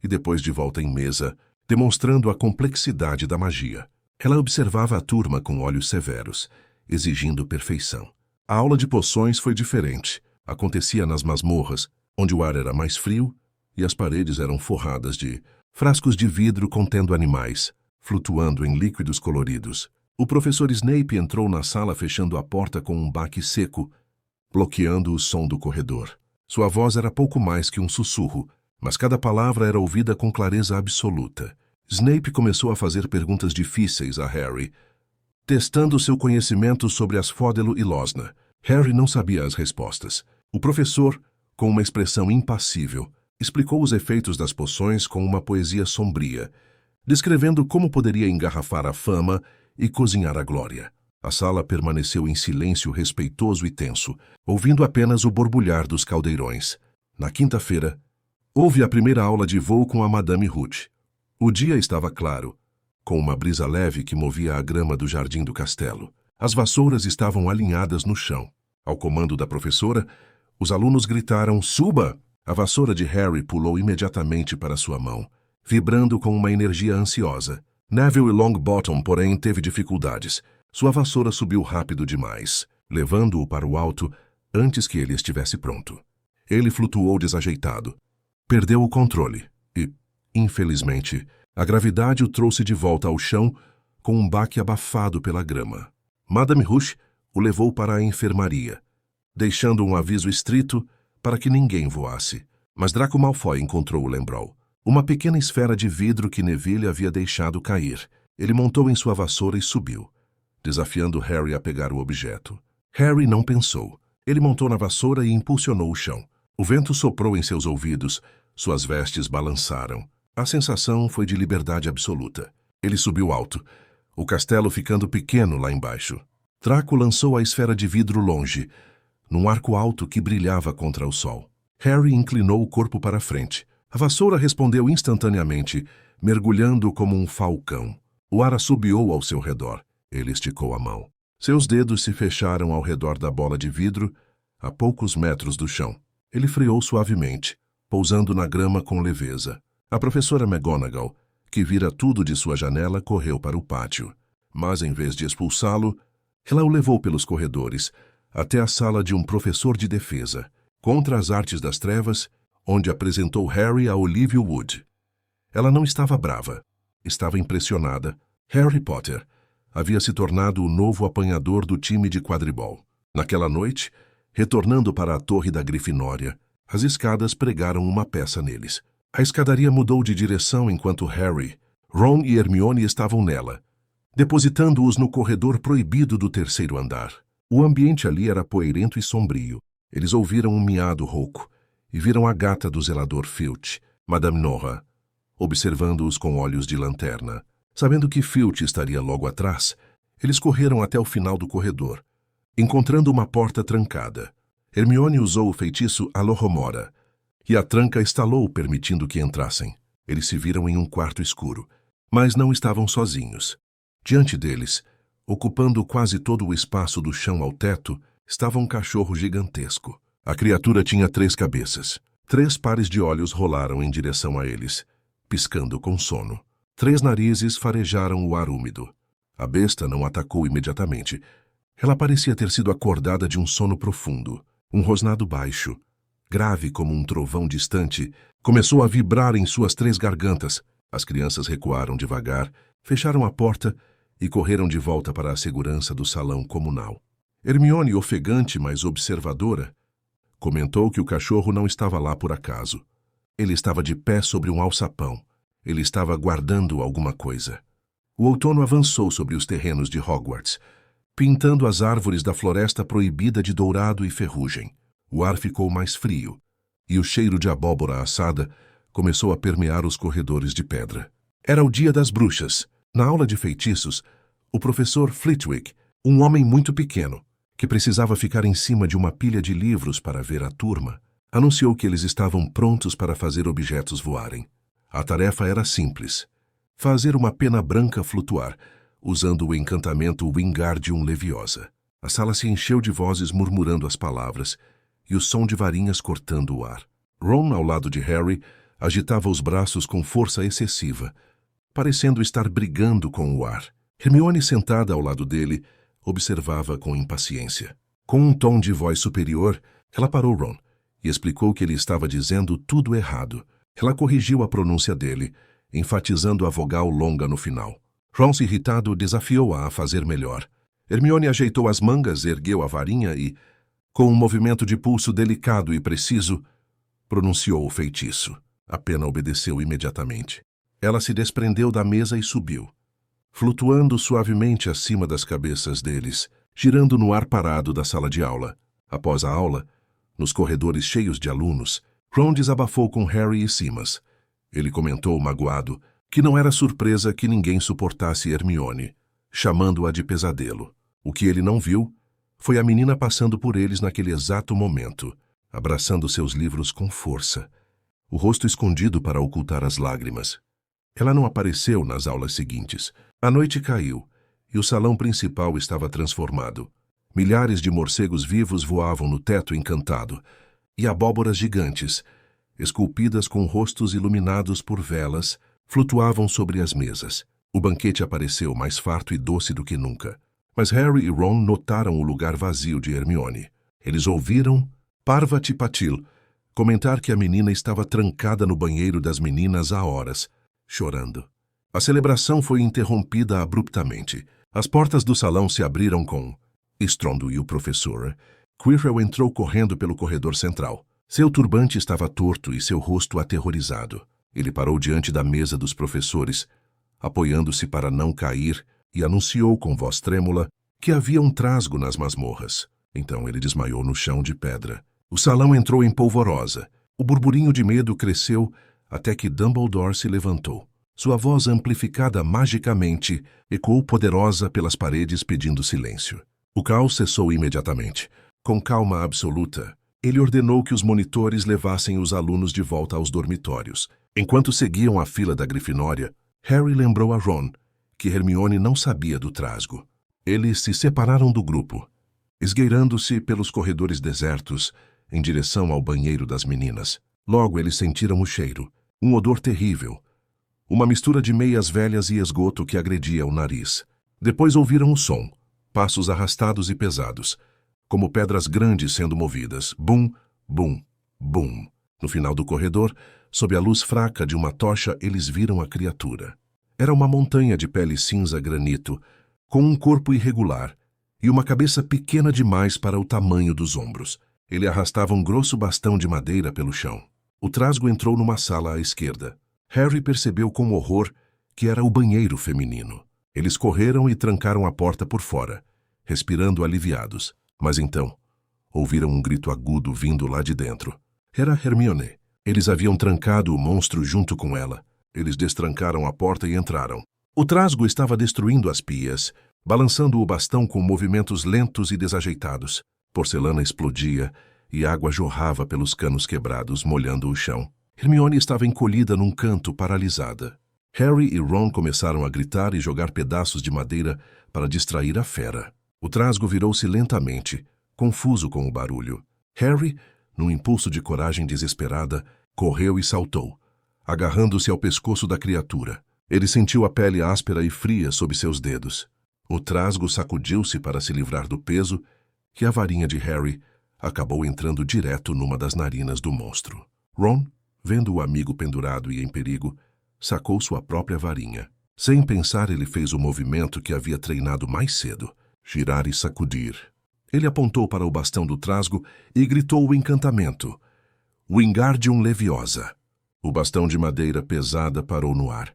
A: e depois de volta em mesa, demonstrando a complexidade da magia. Ela observava a turma com olhos severos, exigindo perfeição. A aula de poções foi diferente. Acontecia nas masmorras, onde o ar era mais frio e as paredes eram forradas de frascos de vidro contendo animais, flutuando em líquidos coloridos. O professor Snape entrou na sala fechando a porta com um baque seco, bloqueando o som do corredor. Sua voz era pouco mais que um sussurro, mas cada palavra era ouvida com clareza absoluta. Snape começou a fazer perguntas difíceis a Harry, testando seu conhecimento sobre Asfódelo e Losna. Harry não sabia as respostas. O professor, com uma expressão impassível, explicou os efeitos das poções com uma poesia sombria, descrevendo como poderia engarrafar a fama e cozinhar a glória. A sala permaneceu em silêncio respeitoso e tenso, ouvindo apenas o borbulhar dos caldeirões. Na quinta-feira, houve a primeira aula de voo com a Madame Hooch. O dia estava claro, com uma brisa leve que movia a grama do jardim do castelo. As vassouras estavam alinhadas no chão. Ao comando da professora, os alunos gritaram, "Suba!" A vassoura de Harry pulou imediatamente para sua mão, vibrando com uma energia ansiosa. Neville Longbottom, porém, teve dificuldades. Sua vassoura subiu rápido demais, levando-o para o alto antes que ele estivesse pronto. Ele flutuou desajeitado. Perdeu o controle e, infelizmente, a gravidade o trouxe de volta ao chão com um baque abafado pela grama. Madame Hooch o levou para a enfermaria, deixando um aviso estrito para que ninguém voasse. Mas Draco Malfoy encontrou o lembrol, uma pequena esfera de vidro que Neville havia deixado cair. Ele montou em sua vassoura e subiu, desafiando Harry a pegar o objeto. Harry não pensou. Ele montou na vassoura e impulsionou o chão. O vento soprou em seus ouvidos, suas vestes balançaram. A sensação foi de liberdade absoluta. Ele subiu alto, o castelo ficando pequeno lá embaixo. Draco lançou a esfera de vidro longe, num arco alto que brilhava contra o sol. Harry inclinou o corpo para a frente. A vassoura respondeu instantaneamente, mergulhando como um falcão. O ar assobiou ao seu redor. Ele esticou a mão. Seus dedos se fecharam ao redor da bola de vidro, a poucos metros do chão. Ele freou suavemente, pousando na grama com leveza. A professora McGonagall, que vira tudo de sua janela, correu para o pátio. Mas, em vez de expulsá-lo, ela o levou pelos corredores, até a sala de um professor de defesa, contra as artes das trevas, onde apresentou Harry a Olivia Wood. Ela não estava brava. Estava impressionada. Harry Potter havia se tornado o novo apanhador do time de quadribol. Naquela noite, retornando para a torre da Grifinória, as escadas pregaram uma peça neles. A escadaria mudou de direção enquanto Harry, Ron e Hermione estavam nela, depositando-os no corredor proibido do terceiro andar. O ambiente ali era poeirento e sombrio. Eles ouviram um miado rouco e viram a gata do zelador Filch, Madame Nora, observando-os com olhos de lanterna. Sabendo que Filch estaria logo atrás, eles correram até o final do corredor, encontrando uma porta trancada. Hermione usou o feitiço Alohomora, e a tranca estalou, permitindo que entrassem. Eles se viram em um quarto escuro, mas não estavam sozinhos. Diante deles, ocupando quase todo o espaço do chão ao teto, estava um cachorro gigantesco. A criatura tinha 3 cabeças. 3 pares de olhos rolaram em direção a eles, piscando com sono. 3 narizes farejaram o ar úmido. A besta não atacou imediatamente. Ela parecia ter sido acordada de um sono profundo. Um rosnado baixo, grave como um trovão distante, começou a vibrar em suas 3 gargantas. As crianças recuaram devagar, fecharam a porta e correram de volta para a segurança do salão comunal. Hermione, ofegante, mas observadora, comentou que o cachorro não estava lá por acaso. Ele estava de pé sobre um alçapão. Ele estava guardando alguma coisa. O outono avançou sobre os terrenos de Hogwarts, pintando as árvores da floresta proibida de dourado e ferrugem. O ar ficou mais frio, e o cheiro de abóbora assada começou a permear os corredores de pedra. Era o dia das bruxas. Na aula de feitiços, o professor Flitwick, um homem muito pequeno, que precisava ficar em cima de uma pilha de livros para ver a turma, anunciou que eles estavam prontos para fazer objetos voarem. A tarefa era simples: fazer uma pena branca flutuar, usando o encantamento Wingardium Leviosa. A sala se encheu de vozes murmurando as palavras, e o som de varinhas cortando o ar. Ron, ao lado de Harry, agitava os braços com força excessiva, parecendo estar brigando com o ar. Hermione, sentada ao lado dele, observava com impaciência. Com um tom de voz superior, ela parou Ron e explicou que ele estava dizendo tudo errado. Ela corrigiu a pronúncia dele, enfatizando a vogal longa no final. Ron, irritado, desafiou-a a fazer melhor. Hermione ajeitou as mangas, ergueu a varinha e, com um movimento de pulso delicado e preciso, pronunciou o feitiço. A pena obedeceu imediatamente. Ela se desprendeu da mesa e subiu, flutuando suavemente acima das cabeças deles, girando no ar parado da sala de aula. Após a aula, nos corredores cheios de alunos, Ron desabafou com Harry e Simas. Ele comentou, magoado, que não era surpresa que ninguém suportasse Hermione, chamando-a de pesadelo. O que ele não viu foi a menina passando por eles naquele exato momento, abraçando seus livros com força, o rosto escondido para ocultar as lágrimas. Ela não apareceu nas aulas seguintes. A noite caiu, e o salão principal estava transformado. Milhares de morcegos vivos voavam no teto encantado, e abóboras gigantes, esculpidas com rostos iluminados por velas, flutuavam sobre as mesas. O banquete apareceu mais farto e doce do que nunca. Mas Harry e Ron notaram o lugar vazio de Hermione. Eles ouviram Parvati Patil comentar que a menina estava trancada no banheiro das meninas há horas, chorando. A celebração foi interrompida abruptamente. As portas do salão se abriram com estrondo e o professor Quirrell entrou correndo pelo corredor central. Seu turbante estava torto e seu rosto aterrorizado. Ele parou diante da mesa dos professores, apoiando-se para não cair, e anunciou com voz trêmula que havia um trasgo nas masmorras. Então ele desmaiou no chão de pedra. O salão entrou em polvorosa. O burburinho de medo cresceu até que Dumbledore se levantou. Sua voz, amplificada magicamente, ecoou poderosa pelas paredes pedindo silêncio. O caos cessou imediatamente. Com calma absoluta, ele ordenou que os monitores levassem os alunos de volta aos dormitórios. Enquanto seguiam a fila da Grifinória, Harry lembrou a Ron que Hermione não sabia do trasgo. Eles se separaram do grupo, esgueirando-se pelos corredores desertos em direção ao banheiro das meninas. Logo eles sentiram o cheiro, um odor terrível, uma mistura de meias velhas e esgoto que agredia o nariz. Depois ouviram o som, passos arrastados e pesados, como pedras grandes sendo movidas. Bum, bum, bum. No final do corredor, sob a luz fraca de uma tocha, eles viram a criatura. Era uma montanha de pele cinza granito, com um corpo irregular e uma cabeça pequena demais para o tamanho dos ombros. Ele arrastava um grosso bastão de madeira pelo chão. O trasgo entrou numa sala à esquerda. Harry percebeu com horror que era o banheiro feminino. Eles correram e trancaram a porta por fora, respirando aliviados. Mas então, ouviram um grito agudo vindo lá de dentro. Era Hermione. Eles haviam trancado o monstro junto com ela. Eles destrancaram a porta e entraram. O trasgo estava destruindo as pias, balançando o bastão com movimentos lentos e desajeitados. Porcelana explodia e água jorrava pelos canos quebrados, molhando o chão. Hermione estava encolhida num canto, paralisada. Harry e Ron começaram a gritar e jogar pedaços de madeira para distrair a fera. O trasgo virou-se lentamente, confuso com o barulho. Harry, num impulso de coragem desesperada, correu e saltou, agarrando-se ao pescoço da criatura. Ele sentiu a pele áspera e fria sob seus dedos. O trasgo sacudiu-se para se livrar do peso e a varinha de Harry acabou entrando direto numa das narinas do monstro. Ron, vendo o amigo pendurado e em perigo, sacou sua própria varinha. Sem pensar, ele fez o movimento que havia treinado mais cedo, girar e sacudir. Ele apontou para o bastão do trasgo e gritou o encantamento, Wingardium Leviosa. O bastão de madeira pesada parou no ar,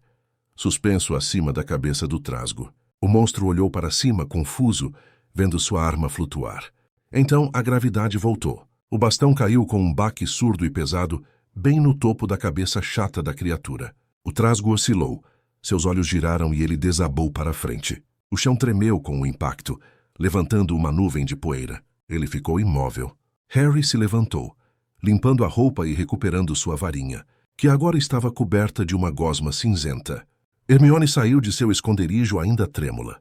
A: suspenso acima da cabeça do trasgo. O monstro olhou para cima, confuso, vendo sua arma flutuar. Então a gravidade voltou. O bastão caiu com um baque surdo e pesado, bem no topo da cabeça chata da criatura. O trasgo oscilou, seus olhos giraram e ele desabou para a frente. O chão tremeu com o impacto, levantando uma nuvem de poeira. Ele ficou imóvel. Harry se levantou, limpando a roupa e recuperando sua varinha, que agora estava coberta de uma gosma cinzenta. Hermione saiu de seu esconderijo ainda trêmula.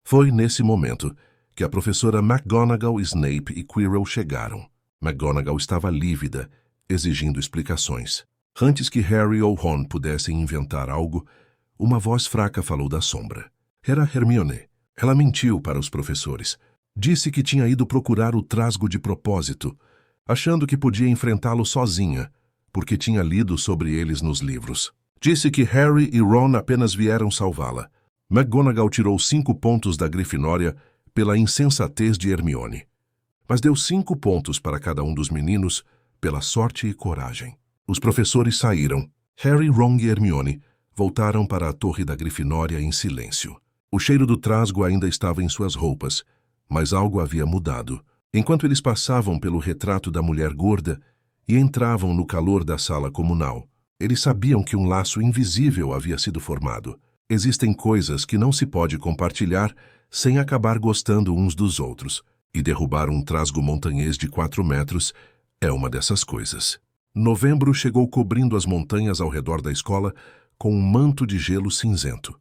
A: Foi nesse momento que a professora McGonagall, Snape e Quirrell chegaram. McGonagall estava lívida, exigindo explicações. Antes que Harry ou Ron pudessem inventar algo, uma voz fraca falou da sombra. Era Hermione. Ela mentiu para os professores. Disse que tinha ido procurar o trasgo de propósito, achando que podia enfrentá-lo sozinha, porque tinha lido sobre eles nos livros. Disse que Harry e Ron apenas vieram salvá-la. McGonagall tirou 5 pontos da Grifinória pela insensatez de Hermione, mas deu 5 pontos para cada um dos meninos pela sorte e coragem. Os professores saíram. Harry, Ron e Hermione voltaram para a torre da Grifinória em silêncio. O cheiro do trasgo ainda estava em suas roupas, mas algo havia mudado. Enquanto eles passavam pelo retrato da mulher gorda e entravam no calor da sala comunal, eles sabiam que um laço invisível havia sido formado. Existem coisas que não se pode compartilhar sem acabar gostando uns dos outros, e derrubar um trasgo montanhês de 4 metros é uma dessas coisas. Novembro chegou cobrindo as montanhas ao redor da escola com um manto de gelo cinzento.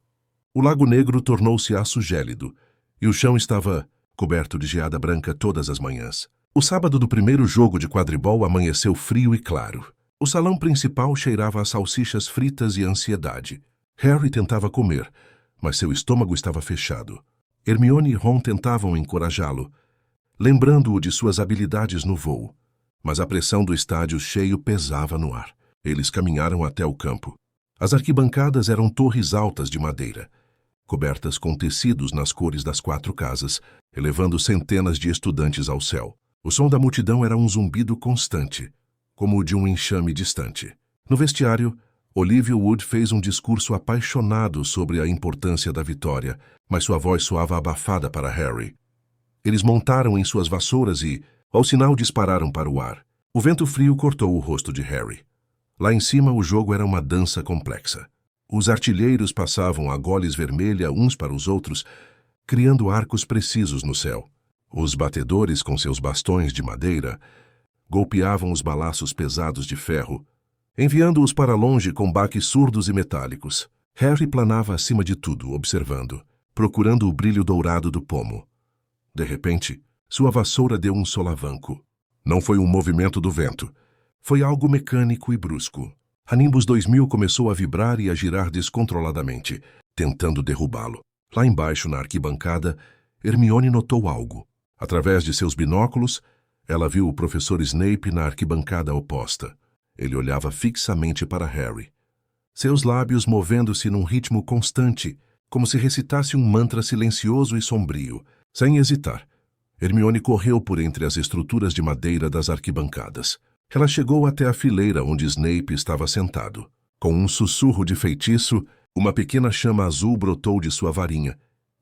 A: O Lago Negro tornou-se aço gélido, e o chão estava coberto de geada branca todas as manhãs. O sábado do primeiro jogo de quadribol amanheceu frio e claro. O salão principal cheirava a salsichas fritas e ansiedade. Harry tentava comer, mas seu estômago estava fechado. Hermione e Ron tentavam encorajá-lo, lembrando-o de suas habilidades no voo, mas a pressão do estádio cheio pesava no ar. Eles caminharam até o campo. As arquibancadas eram torres altas de madeira, cobertas com tecidos nas cores das 4 casas, elevando centenas de estudantes ao céu. O som da multidão era um zumbido constante, como o de um enxame distante. No vestiário, Olivia Wood fez um discurso apaixonado sobre a importância da vitória, mas sua voz soava abafada para Harry. Eles montaram em suas vassouras e, ao sinal, dispararam para o ar. O vento frio cortou o rosto de Harry. Lá em cima, o jogo era uma dança complexa. Os artilheiros passavam a goles vermelha uns para os outros, criando arcos precisos no céu. Os batedores, com seus bastões de madeira, golpeavam os balaços pesados de ferro, enviando-os para longe com baques surdos e metálicos. Harry planava acima de tudo, observando. procurando o brilho dourado do pomo. De repente, sua vassoura deu um solavanco. Não foi um movimento do vento. Foi algo mecânico e brusco. A Nimbus 2000 começou a vibrar e a girar descontroladamente, tentando derrubá-lo. Lá embaixo, na arquibancada, Hermione notou algo. Através de seus binóculos, ela viu o professor Snape na arquibancada oposta. Ele olhava fixamente para Harry. Seus lábios movendo-se num ritmo constante, como se recitasse um mantra silencioso e sombrio. Sem hesitar, Hermione correu por entre as estruturas de madeira das arquibancadas. Ela chegou até a fileira onde Snape estava sentado. Com um sussurro de feitiço, uma pequena chama azul brotou de sua varinha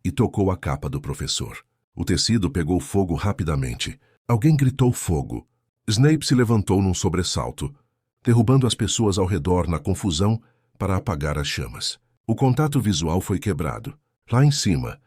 A: e tocou a capa do professor. O tecido pegou fogo rapidamente. Alguém gritou fogo. Snape se levantou num sobressalto, derrubando as pessoas ao redor na confusão para apagar as chamas. O contato visual foi quebrado. Lá em cima,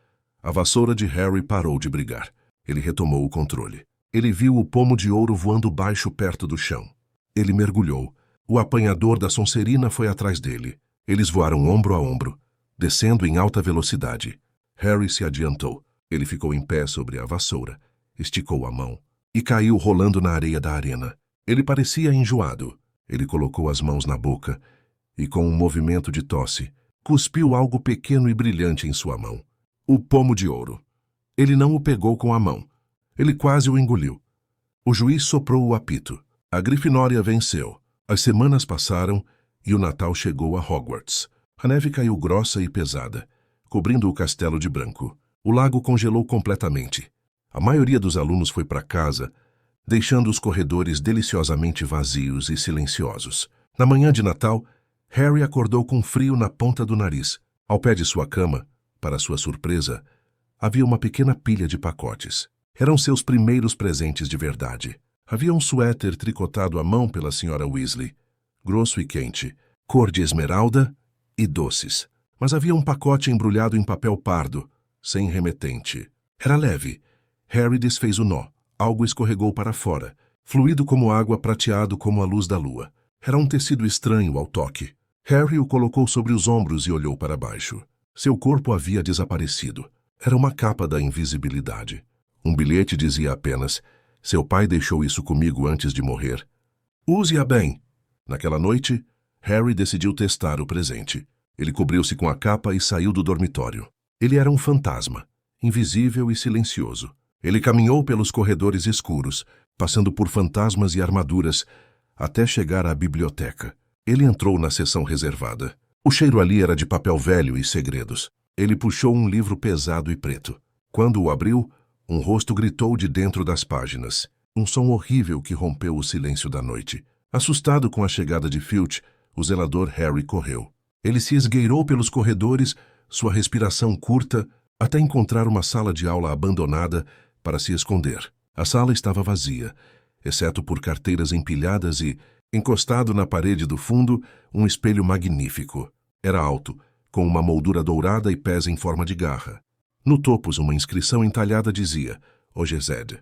A: a vassoura de Harry parou de brigar. Ele retomou o controle. Ele viu o pomo de ouro voando baixo perto do chão. Ele mergulhou. O apanhador da Sonserina foi atrás dele. Eles voaram ombro a ombro, descendo em alta velocidade. Harry se adiantou. Ele ficou em pé sobre a vassoura, esticou a mão e caiu rolando na areia da arena. Ele parecia enjoado. Ele colocou as mãos na boca e, com um movimento de tosse, cuspiu algo pequeno e brilhante em sua mão. O pomo de ouro. Ele não o pegou com a mão. Ele quase o engoliu. O juiz soprou o apito. A Grifinória venceu. As semanas passaram e o Natal chegou a Hogwarts. A neve caiu grossa e pesada, cobrindo o castelo de branco. O lago congelou completamente. A maioria dos alunos foi para casa, deixando os corredores deliciosamente vazios e silenciosos. Na manhã de Natal, Harry acordou com frio na ponta do nariz. Ao pé de sua cama, para sua surpresa, havia uma pequena pilha de pacotes. Eram seus primeiros presentes de verdade. Havia um suéter tricotado à mão pela senhora Weasley, grosso e quente, cor de esmeralda e doces. Mas havia um pacote embrulhado em papel pardo, sem remetente. Era leve. Harry desfez o nó. Algo escorregou para fora, fluido como água, prateado como a luz da lua. Era um tecido estranho ao toque. Harry o colocou sobre os ombros e olhou para baixo. Seu corpo havia desaparecido. Era uma capa da invisibilidade. Um bilhete dizia apenas: "Seu pai deixou isso comigo antes de morrer. Use-a bem." Naquela noite, Harry decidiu testar o presente. Ele cobriu-se com a capa e saiu do dormitório. Ele era um fantasma, invisível e silencioso. Ele caminhou pelos corredores escuros, passando por fantasmas e armaduras, até chegar à biblioteca. Ele entrou na seção reservada. O cheiro ali era de papel velho e segredos. Ele puxou um livro pesado e preto. Quando o abriu, um rosto gritou de dentro das páginas. Um som horrível que rompeu o silêncio da noite. Assustado com a chegada de Filch, o zelador Harry correu. Ele se esgueirou pelos corredores, sua respiração curta, até encontrar uma sala de aula abandonada para se esconder. A sala estava vazia, exceto por carteiras empilhadas e, encostado na parede do fundo, um espelho magnífico. Era alto, com uma moldura dourada e pés em forma de garra. No topo, uma inscrição entalhada dizia: Ogezed.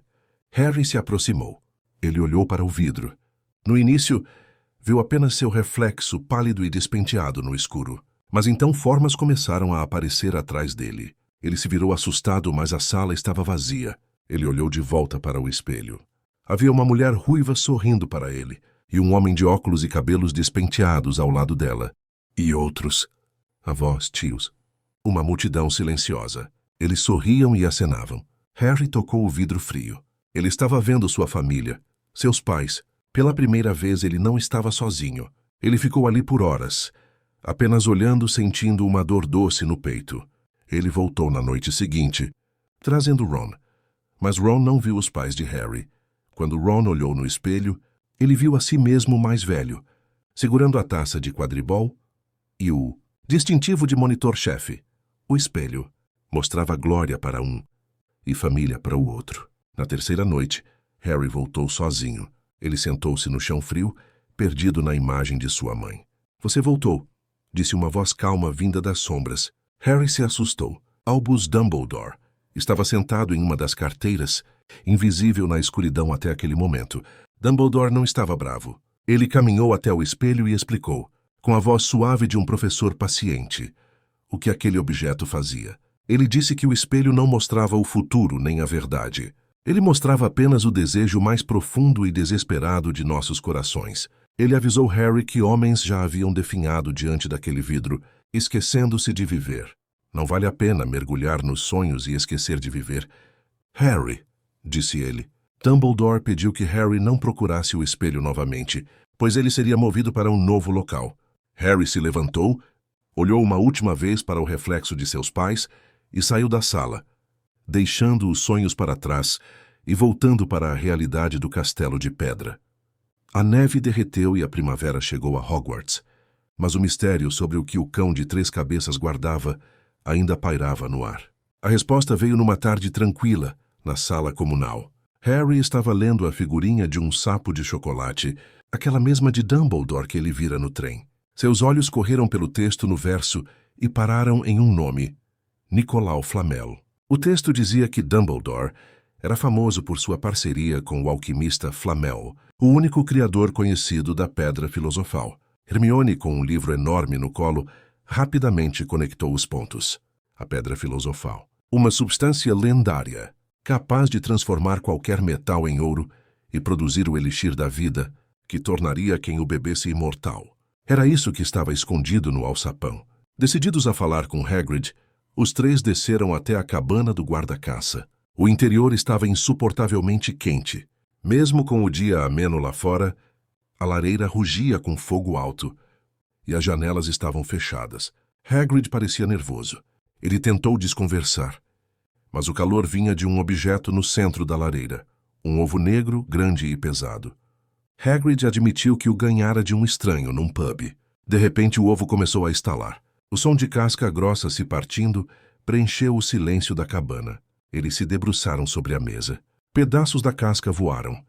A: Harry se aproximou. Ele olhou para o vidro. No início, viu apenas seu reflexo pálido e despenteado no escuro. Mas então formas começaram a aparecer atrás dele. Ele se virou assustado, mas a sala estava vazia. Ele olhou de volta para o espelho. Havia uma mulher ruiva sorrindo para ele, e um homem de óculos e cabelos despenteados ao lado dela. E outros, avós, tios. Uma multidão silenciosa. Eles sorriam e acenavam. Harry tocou o vidro frio. Ele estava vendo sua família, seus pais. Pela primeira vez ele não estava sozinho. Ele ficou ali por horas, apenas olhando, sentindo uma dor doce no peito. Ele voltou na noite seguinte, trazendo Ron. Mas Ron não viu os pais de Harry. Quando Ron olhou no espelho, ele viu a si mesmo mais velho, segurando a taça de quadribol e o distintivo de monitor-chefe. O espelho mostrava glória para um e família para o outro. Na terceira noite, Harry voltou sozinho. Ele sentou-se no chão frio, perdido na imagem de sua mãe. "Você voltou", disse uma voz calma vinda das sombras. Harry se assustou. Albus Dumbledore estava sentado em uma das carteiras, invisível na escuridão até aquele momento. Dumbledore não estava bravo. Ele caminhou até o espelho e explicou, com a voz suave de um professor paciente, o que aquele objeto fazia. Ele disse que o espelho não mostrava o futuro nem a verdade. Ele mostrava apenas o desejo mais profundo e desesperado de nossos corações. Ele avisou Harry que homens já haviam definhado diante daquele vidro, esquecendo-se de viver. Não vale a pena mergulhar nos sonhos e esquecer de viver. Harry, disse ele. Dumbledore pediu que Harry não procurasse o espelho novamente, pois ele seria movido para um novo local. Harry se levantou, olhou uma última vez para o reflexo de seus pais e saiu da sala, deixando os sonhos para trás e voltando para a realidade do castelo de pedra. A neve derreteu e a primavera chegou a Hogwarts, mas o mistério sobre o que o cão de 3 cabeças guardava ainda pairava no ar. A resposta veio numa tarde tranquila, na sala comunal. Harry estava lendo a figurinha de um sapo de chocolate, aquela mesma de Dumbledore que ele vira no trem. Seus olhos correram pelo texto no verso e pararam em um nome: Nicolau Flamel. O texto dizia que Dumbledore era famoso por sua parceria com o alquimista Flamel, o único criador conhecido da Pedra Filosofal. Hermione, com um livro enorme no colo, rapidamente conectou os pontos. A Pedra Filosofal. Uma substância lendária, capaz de transformar qualquer metal em ouro e produzir o elixir da vida, que tornaria quem o bebesse imortal. Era isso que estava escondido no alçapão. Decididos a falar com Hagrid, os 3 desceram até a cabana do guarda-caça. O interior estava insuportavelmente quente. Mesmo com o dia ameno lá fora, a lareira rugia com fogo alto e as janelas estavam fechadas. Hagrid parecia nervoso. Ele tentou desconversar, mas o calor vinha de um objeto no centro da lareira, um ovo negro, grande e pesado. Hagrid admitiu que o ganhara de um estranho num pub. De repente o ovo começou a estalar. O som de casca grossa se partindo preencheu o silêncio da cabana. Eles se debruçaram sobre a mesa. Pedaços da casca voaram,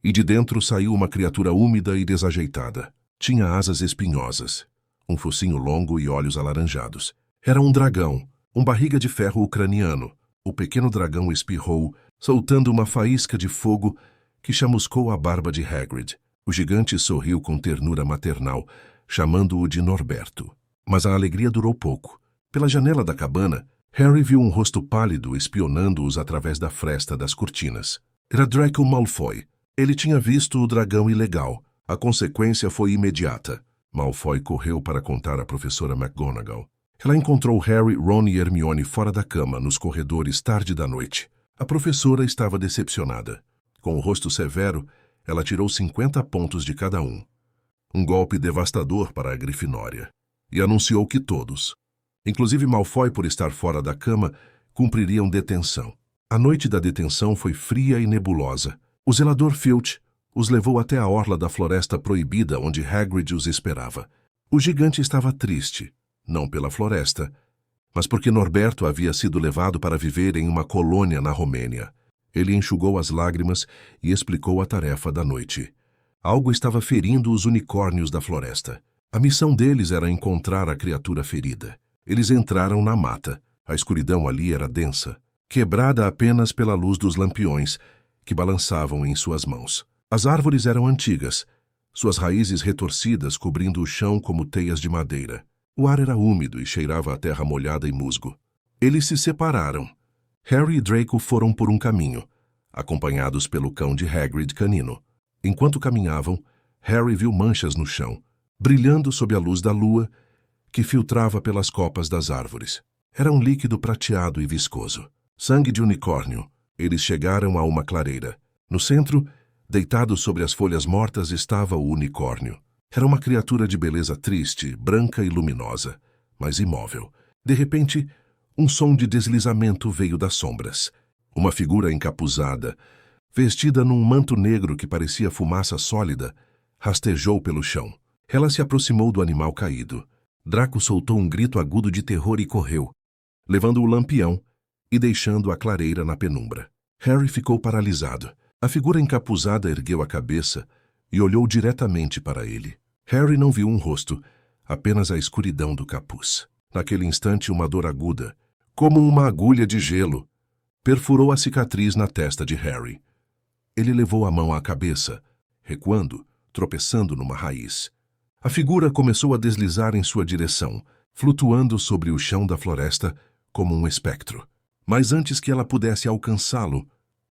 A: e de dentro saiu uma criatura úmida e desajeitada. Tinha asas espinhosas, um focinho longo e olhos alaranjados. Era um dragão, um barriga de ferro ucraniano. O pequeno dragão espirrou, soltando uma faísca de fogo que chamuscou a barba de Hagrid. O gigante sorriu com ternura maternal, chamando-o de Norberto. Mas a alegria durou pouco. Pela janela da cabana, Harry viu um rosto pálido espionando-os através da fresta das cortinas. Era Draco Malfoy. Ele tinha visto o dragão ilegal. A consequência foi imediata. Malfoy correu para contar à professora McGonagall. Ela encontrou Harry, Ron e Hermione fora da cama, nos corredores, tarde da noite. A professora estava decepcionada. Com o rosto severo, ela tirou 50 pontos de cada um. Um golpe devastador para a Grifinória. E anunciou que todos, inclusive Malfoy por estar fora da cama, cumpririam detenção. A noite da detenção foi fria e nebulosa. O zelador Filch os levou até a orla da Floresta Proibida, onde Hagrid os esperava. O gigante estava triste, não pela floresta, mas porque Norberto havia sido levado para viver em uma colônia na Romênia. Ele enxugou as lágrimas e explicou a tarefa da noite. Algo estava ferindo os unicórnios da floresta. A missão deles era encontrar a criatura ferida. Eles entraram na mata. A escuridão ali era densa, quebrada apenas pela luz dos lampiões que balançavam em suas mãos. As árvores eram antigas, suas raízes retorcidas cobrindo o chão como teias de madeira. O ar era úmido e cheirava a terra molhada e musgo. Eles se separaram. Harry e Draco foram por um caminho, acompanhados pelo cão de Hagrid canino. Enquanto caminhavam, Harry viu manchas no chão, brilhando sob a luz da lua, que filtrava pelas copas das árvores. Era um líquido prateado e viscoso. Sangue de unicórnio. Eles chegaram a uma clareira. No centro, deitado sobre as folhas mortas, estava o unicórnio. Era uma criatura de beleza triste, branca e luminosa, mas imóvel. De repente, um som de deslizamento veio das sombras. Uma figura encapuzada, vestida num manto negro que parecia fumaça sólida, rastejou pelo chão. Ela se aproximou do animal caído. Draco soltou um grito agudo de terror e correu, levando o lampião e deixando a clareira na penumbra. Harry ficou paralisado. A figura encapuzada ergueu a cabeça e olhou diretamente para ele. Harry não viu um rosto, apenas a escuridão do capuz. Naquele instante, uma dor aguda, como uma agulha de gelo, perfurou a cicatriz na testa de Harry. Ele levou a mão à cabeça, recuando, tropeçando numa raiz. A figura começou a deslizar em sua direção, flutuando sobre o chão da floresta como um espectro. Mas antes que ela pudesse alcançá-lo,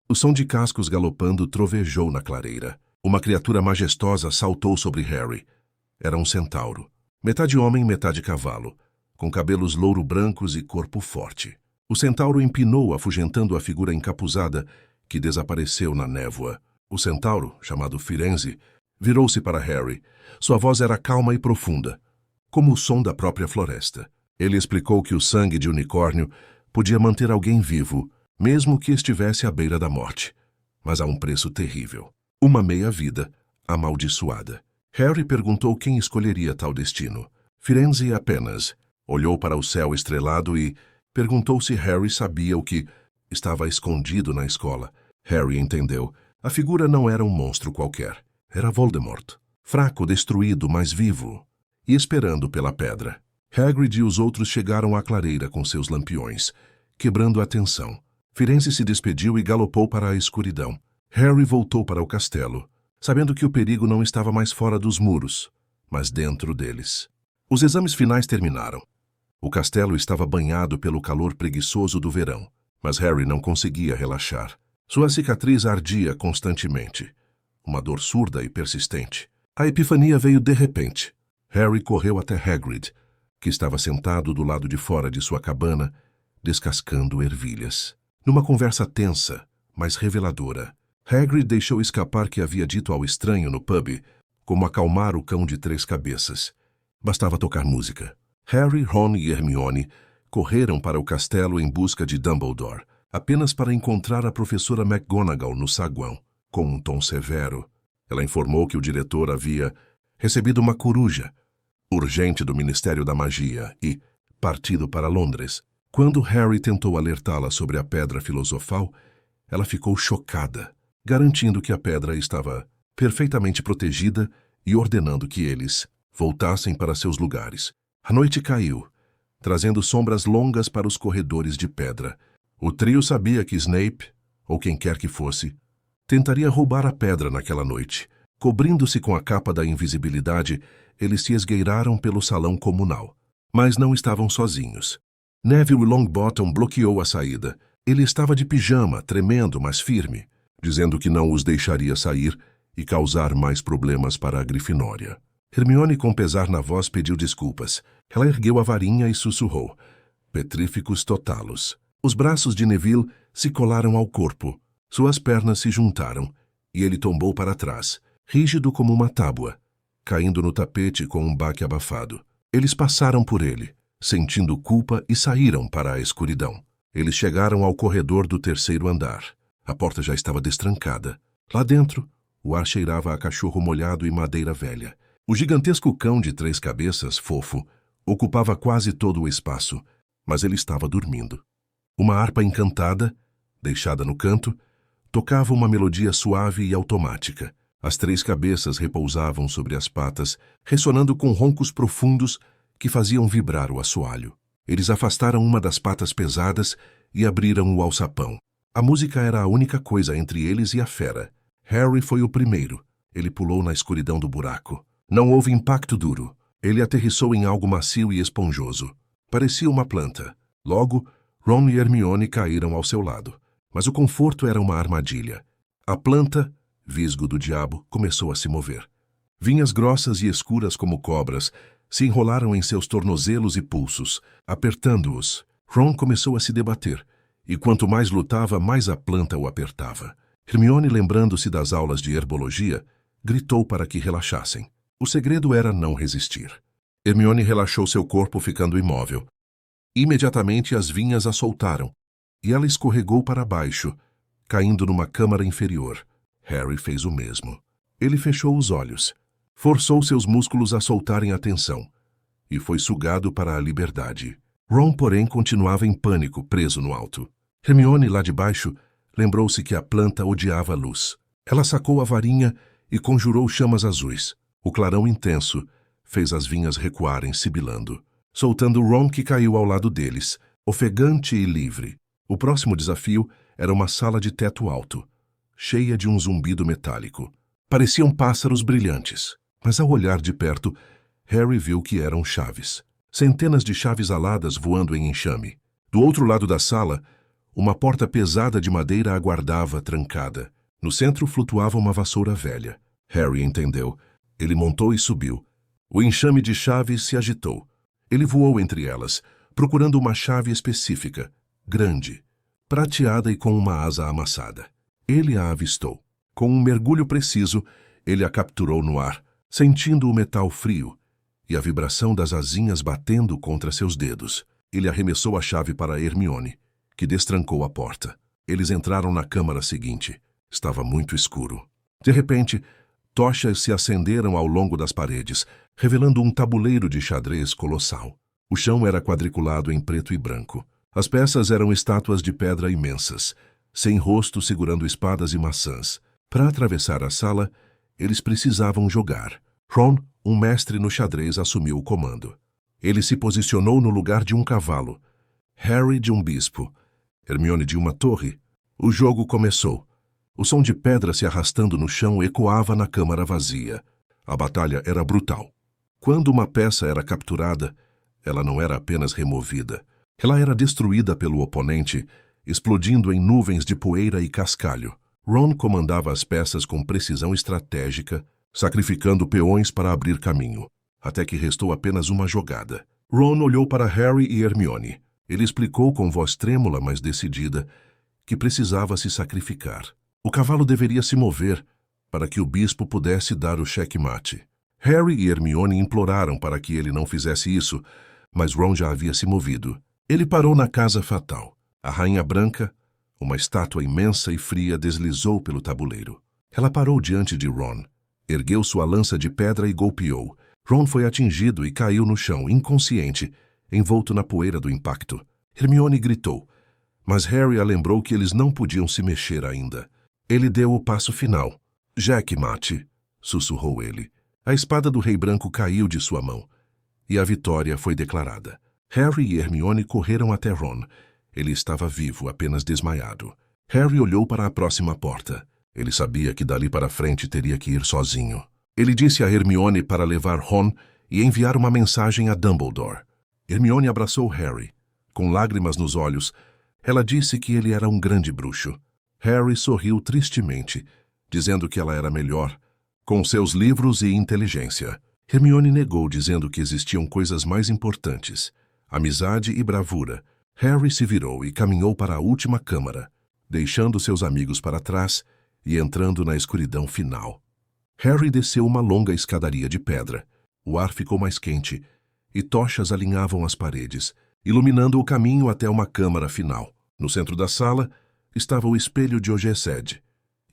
A: o som de cascos galopando trovejou na clareira. Uma criatura majestosa saltou sobre Harry. Era um centauro. Metade homem, metade cavalo, com cabelos louro-brancos e corpo forte. O centauro empinou, afugentando a figura encapuzada, que desapareceu na névoa. O centauro, chamado Firenze, virou-se para Harry. Sua voz era calma e profunda, como o som da própria floresta. Ele explicou que o sangue de unicórnio podia manter alguém vivo, mesmo que estivesse à beira da morte. Mas a um preço terrível. Uma meia-vida amaldiçoada. Harry perguntou quem escolheria tal destino. Firenze apenas olhou para o céu estrelado e perguntou se Harry sabia o que estava escondido na escola. Harry entendeu. A figura não era um monstro qualquer. Era Voldemort. Fraco, destruído, mas vivo. E esperando pela pedra. Hagrid e os outros chegaram à clareira com seus lampiões, quebrando a tensão. Firenze se despediu e galopou para a escuridão. Harry voltou para o castelo, sabendo que o perigo não estava mais fora dos muros, mas dentro deles. Os exames finais terminaram. O castelo estava banhado pelo calor preguiçoso do verão, mas Harry não conseguia relaxar. Sua cicatriz ardia constantemente. Uma dor surda e persistente. A epifania veio de repente. Harry correu até Hagrid, que estava sentado do lado de fora de sua cabana, descascando ervilhas. Numa conversa tensa, mas reveladora, Hagrid deixou escapar que havia dito ao estranho no pub como acalmar o cão de 3 cabeças. Bastava tocar música. Harry, Ron e Hermione correram para o castelo em busca de Dumbledore, apenas para encontrar a professora McGonagall no saguão. Com um tom severo, ela informou que o diretor havia recebido uma coruja urgente do Ministério da Magia e partido para Londres. Quando Harry tentou alertá-la sobre a pedra filosofal, ela ficou chocada, garantindo que a pedra estava perfeitamente protegida e ordenando que eles voltassem para seus lugares. A noite caiu, trazendo sombras longas para os corredores de pedra. O trio sabia que Snape, ou quem quer que fosse, tentaria roubar a pedra naquela noite. Cobrindo-se com a capa da invisibilidade, eles se esgueiraram pelo salão comunal. Mas não estavam sozinhos. Neville Longbottom bloqueou a saída. Ele estava de pijama, tremendo, mas firme, dizendo que não os deixaria sair e causar mais problemas para a Grifinória. Hermione, com pesar na voz, pediu desculpas. Ela ergueu a varinha e sussurrou: "Petríficos totalos." Os braços de Neville se colaram ao corpo. Suas pernas se juntaram, e ele tombou para trás, rígido como uma tábua, caindo no tapete com um baque abafado. Eles passaram por ele, sentindo culpa, e saíram para a escuridão. Eles chegaram ao corredor do 3º andar. A porta já estava destrancada. Lá dentro, o ar cheirava a cachorro molhado e madeira velha. O gigantesco cão de 3 cabeças, fofo, ocupava quase todo o espaço, mas ele estava dormindo. Uma harpa encantada, deixada no canto, tocava uma melodia suave e automática. As 3 cabeças repousavam sobre as patas, ressonando com roncos profundos que faziam vibrar o assoalho. Eles afastaram uma das patas pesadas e abriram o alçapão. A música era a única coisa entre eles e a fera. Harry foi o primeiro. Ele pulou na escuridão do buraco. Não houve impacto duro. Ele aterrissou em algo macio e esponjoso. Parecia uma planta. Logo, Ron e Hermione caíram ao seu lado. Mas o conforto era uma armadilha. A planta, visgo do diabo, começou a se mover. Vinhas grossas e escuras como cobras se enrolaram em seus tornozelos e pulsos, apertando-os. Ron começou a se debater, e quanto mais lutava, mais a planta o apertava. Hermione, lembrando-se das aulas de herbologia, gritou para que relaxassem. O segredo era não resistir. Hermione relaxou seu corpo, ficando imóvel. Imediatamente as vinhas a soltaram, e ela escorregou para baixo, caindo numa câmara inferior. Harry fez o mesmo. Ele fechou os olhos, forçou seus músculos a soltarem a tensão, e foi sugado para a liberdade. Ron, porém, continuava em pânico, preso no alto. Hermione, lá de baixo, lembrou-se que a planta odiava a luz. Ela sacou a varinha e conjurou chamas azuis. O clarão intenso fez as vinhas recuarem, sibilando, soltando Ron, que caiu ao lado deles, ofegante e livre. O próximo desafio era uma sala de teto alto, cheia de um zumbido metálico. Pareciam pássaros brilhantes, mas ao olhar de perto, Harry viu que eram chaves. Centenas de chaves aladas voando em enxame. Do outro lado da sala, uma porta pesada de madeira aguardava trancada. No centro flutuava uma vassoura velha. Harry entendeu. Ele montou e subiu. O enxame de chaves se agitou. Ele voou entre elas, procurando uma chave específica, grande, prateada e com uma asa amassada. Ele a avistou. Com um mergulho preciso, ele a capturou no ar, sentindo o metal frio e a vibração das asinhas batendo contra seus dedos. Ele arremessou a chave para Hermione, que destrancou a porta. Eles entraram na câmara seguinte. Estava muito escuro. De repente, tochas se acenderam ao longo das paredes, revelando um tabuleiro de xadrez colossal. O chão era quadriculado em preto e branco. As peças eram estátuas de pedra imensas, sem rosto, segurando espadas e maçãs. Para atravessar a sala, eles precisavam jogar. Ron, um mestre no xadrez, assumiu o comando. Ele se posicionou no lugar de um cavalo, Harry de um bispo, Hermione de uma torre. O jogo começou. O som de pedra se arrastando no chão ecoava na câmara vazia. A batalha era brutal. Quando uma peça era capturada, ela não era apenas removida. Ela era destruída pelo oponente, explodindo em nuvens de poeira e cascalho. Ron comandava as peças com precisão estratégica, sacrificando peões para abrir caminho, até que restou apenas uma jogada. Ron olhou para Harry e Hermione. Ele explicou com voz trêmula, mas decidida, que precisava se sacrificar. O cavalo deveria se mover para que o bispo pudesse dar o checkmate. Harry e Hermione imploraram para que ele não fizesse isso, mas Ron já havia se movido. Ele parou na casa fatal. A Rainha Branca, uma estátua imensa e fria, deslizou pelo tabuleiro. Ela parou diante de Ron, ergueu sua lança de pedra e golpeou. Ron foi atingido e caiu no chão, inconsciente, envolto na poeira do impacto. Hermione gritou, mas Harry a lembrou que eles não podiam se mexer ainda. Ele deu o passo final. Checkmate, sussurrou ele. A espada do Rei Branco caiu de sua mão, e a vitória foi declarada. Harry e Hermione correram até Ron. Ele estava vivo, apenas desmaiado. Harry olhou para a próxima porta. Ele sabia que dali para frente teria que ir sozinho. Ele disse a Hermione para levar Ron e enviar uma mensagem a Dumbledore. Hermione abraçou Harry. Com lágrimas nos olhos, ela disse que ele era um grande bruxo. Harry sorriu tristemente, dizendo que ela era melhor, com seus livros e inteligência. Hermione negou, dizendo que existiam coisas mais importantes, amizade e bravura. Harry se virou e caminhou para a última câmara, deixando seus amigos para trás e entrando na escuridão final. Harry desceu uma longa escadaria de pedra. O ar ficou mais quente e tochas alinhavam as paredes, iluminando o caminho até uma câmara final. No centro da sala estava o espelho de Ogesed,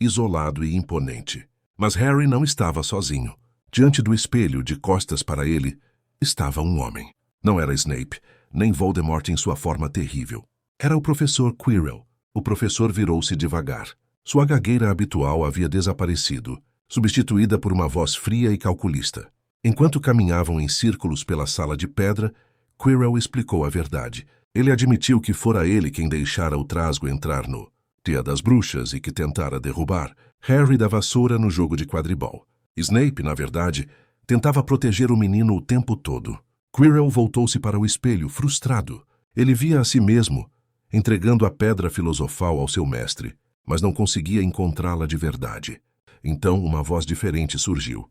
A: isolado e imponente. Mas Harry não estava sozinho. Diante do espelho, de costas para ele, estava um homem. Não era Snape, nem Voldemort em sua forma terrível. Era o professor Quirrell. O professor virou-se devagar. Sua gagueira habitual havia desaparecido, substituída por uma voz fria e calculista. Enquanto caminhavam em círculos pela sala de pedra, Quirrell explicou a verdade. Ele admitiu que fora ele quem deixara o trasgo entrar no Dia das Bruxas e que tentara derrubar Harry da vassoura no jogo de quadribol. Snape, na verdade, tentava proteger o menino o tempo todo. Quirrell voltou-se para o espelho, frustrado. Ele via a si mesmo, entregando a pedra filosofal ao seu mestre, mas não conseguia encontrá-la de verdade. Então uma voz diferente surgiu.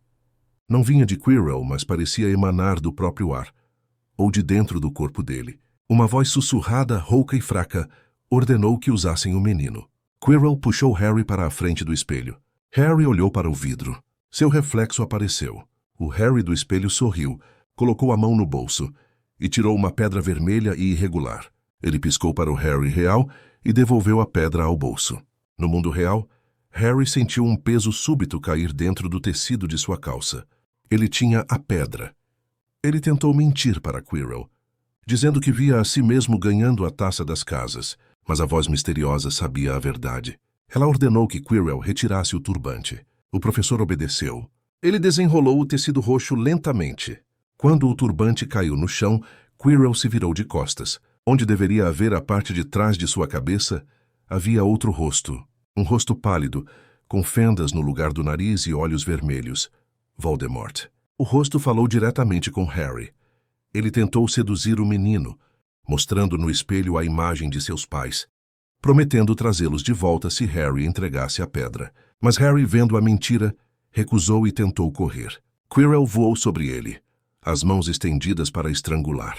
A: Não vinha de Quirrell, mas parecia emanar do próprio ar, ou de dentro do corpo dele. Uma voz sussurrada, rouca e fraca, ordenou que usassem o menino. Quirrell puxou Harry para a frente do espelho. Harry olhou para o vidro. Seu reflexo apareceu. O Harry do espelho sorriu, colocou a mão no bolso e tirou uma pedra vermelha e irregular. Ele piscou para o Harry real e devolveu a pedra ao bolso. No mundo real, Harry sentiu um peso súbito cair dentro do tecido de sua calça. Ele tinha a pedra. Ele tentou mentir para Quirrell, dizendo que via a si mesmo ganhando a taça das casas, mas a voz misteriosa sabia a verdade. Ela ordenou que Quirrell retirasse o turbante. O professor obedeceu. Ele desenrolou o tecido roxo lentamente. Quando o turbante caiu no chão, Quirrell se virou de costas. Onde deveria haver a parte de trás de sua cabeça, havia outro rosto. Um rosto pálido, com fendas no lugar do nariz e olhos vermelhos. Voldemort. O rosto falou diretamente com Harry. Ele tentou seduzir o menino, mostrando no espelho a imagem de seus pais, prometendo trazê-los de volta se Harry entregasse a pedra. Mas Harry, vendo a mentira, recusou e tentou correr. Quirrell voou sobre ele, as mãos estendidas para estrangular.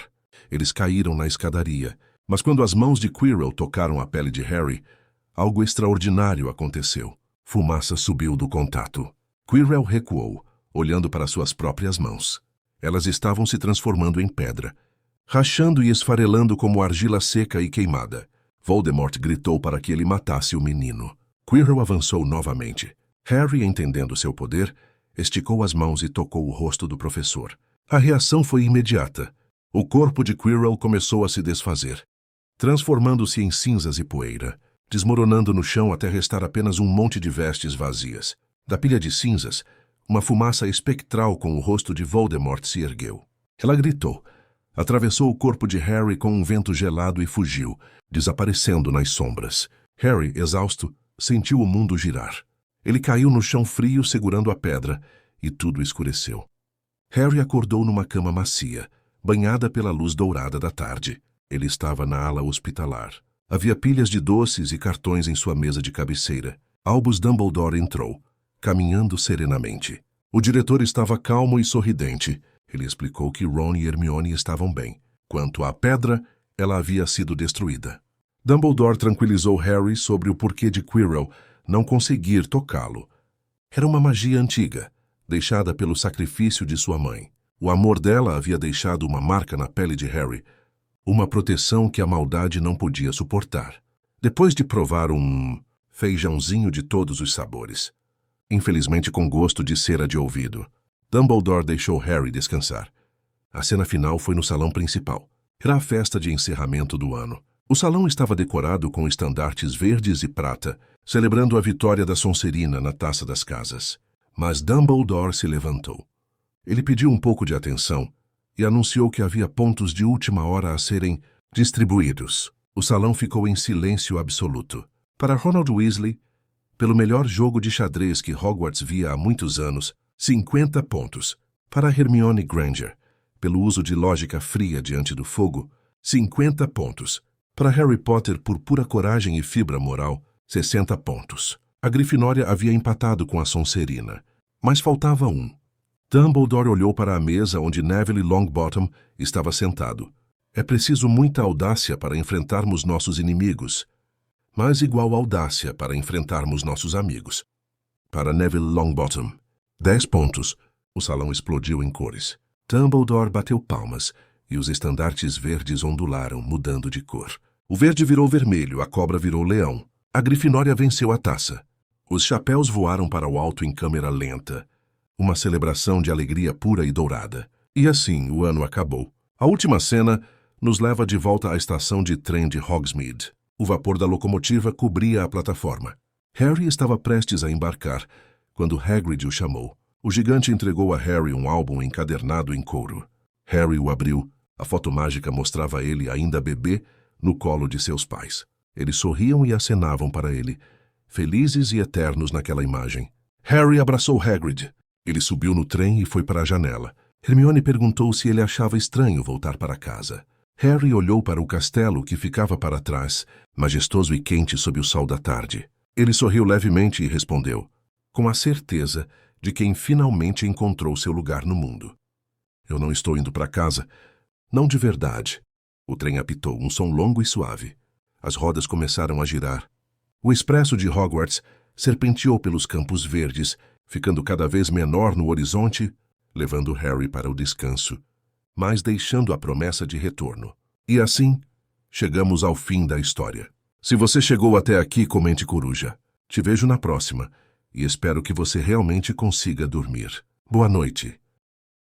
A: Eles caíram na escadaria, mas quando as mãos de Quirrell tocaram a pele de Harry, algo extraordinário aconteceu. Fumaça subiu do contato. Quirrell recuou, olhando para suas próprias mãos. Elas estavam se transformando em pedra, rachando e esfarelando como argila seca e queimada. Voldemort gritou para que ele matasse o menino. Quirrell avançou novamente. Harry, entendendo seu poder, esticou as mãos e tocou o rosto do professor. A reação foi imediata. O corpo de Quirrell começou a se desfazer, transformando-se em cinzas e poeira, desmoronando no chão até restar apenas um monte de vestes vazias. Da pilha de cinzas, uma fumaça espectral com o rosto de Voldemort se ergueu. Ela gritou, atravessou o corpo de Harry com um vento gelado e fugiu, desaparecendo nas sombras. Harry, exausto, sentiu o mundo girar. Ele caiu no chão frio segurando a pedra, e tudo escureceu. Harry acordou numa cama macia, banhada pela luz dourada da tarde. Ele estava na ala hospitalar. Havia pilhas de doces e cartões em sua mesa de cabeceira. Albus Dumbledore entrou, caminhando serenamente. O diretor estava calmo e sorridente. Ele explicou que Ron e Hermione estavam bem. Quanto à pedra, ela havia sido destruída. Dumbledore tranquilizou Harry sobre o porquê de Quirrell não conseguir tocá-lo. Era uma magia antiga, deixada pelo sacrifício de sua mãe. O amor dela havia deixado uma marca na pele de Harry, uma proteção que a maldade não podia suportar. Depois de provar um feijãozinho de todos os sabores, infelizmente com gosto de cera de ouvido, Dumbledore deixou Harry descansar. A cena final foi no salão principal. Era a festa de encerramento do ano. O salão estava decorado com estandartes verdes e prata, celebrando a vitória da Sonserina na Taça das Casas. Mas Dumbledore se levantou. Ele pediu um pouco de atenção e anunciou que havia pontos de última hora a serem distribuídos. O salão ficou em silêncio absoluto. Para Ronald Weasley, pelo melhor jogo de xadrez que Hogwarts via há muitos anos, 50 pontos. Para Hermione Granger, pelo uso de lógica fria diante do fogo, 50 pontos. Para Harry Potter, por pura coragem e fibra moral, 60 pontos. A Grifinória havia empatado com a Sonserina, mas faltava um. Dumbledore olhou para a mesa onde Neville Longbottom estava sentado. É preciso muita audácia para enfrentarmos nossos inimigos, mas igual audácia para enfrentarmos nossos amigos. Para Neville Longbottom, 10 pontos. O salão explodiu em cores. Dumbledore bateu palmas e os estandartes verdes ondularam, mudando de cor. O verde virou vermelho, a cobra virou leão. A Grifinória venceu a taça. Os chapéus voaram para o alto em câmera lenta. Uma celebração de alegria pura e dourada. E assim o ano acabou. A última cena nos leva de volta à estação de trem de Hogsmeade. O vapor da locomotiva cobria a plataforma. Harry estava prestes a embarcar, quando Hagrid o chamou. O gigante entregou a Harry um álbum encadernado em couro. Harry o abriu. A foto mágica mostrava ele, ainda bebê, no colo de seus pais. Eles sorriam e acenavam para ele, felizes e eternos naquela imagem. Harry abraçou Hagrid. Ele subiu no trem e foi para a janela. Hermione perguntou se ele achava estranho voltar para casa. Harry olhou para o castelo que ficava para trás, majestoso e quente sob o sol da tarde. Ele sorriu levemente e respondeu, com a certeza de quem finalmente encontrou seu lugar no mundo. Eu não estou indo para casa. Não de verdade. O trem apitou, um som longo e suave. As rodas começaram a girar. O expresso de Hogwarts serpenteou pelos campos verdes, ficando cada vez menor no horizonte, levando Harry para o descanso, mas deixando a promessa de retorno. E assim, chegamos ao fim da história. Se você chegou até aqui, comente coruja. Te vejo na próxima, e espero que você realmente consiga dormir. Boa noite.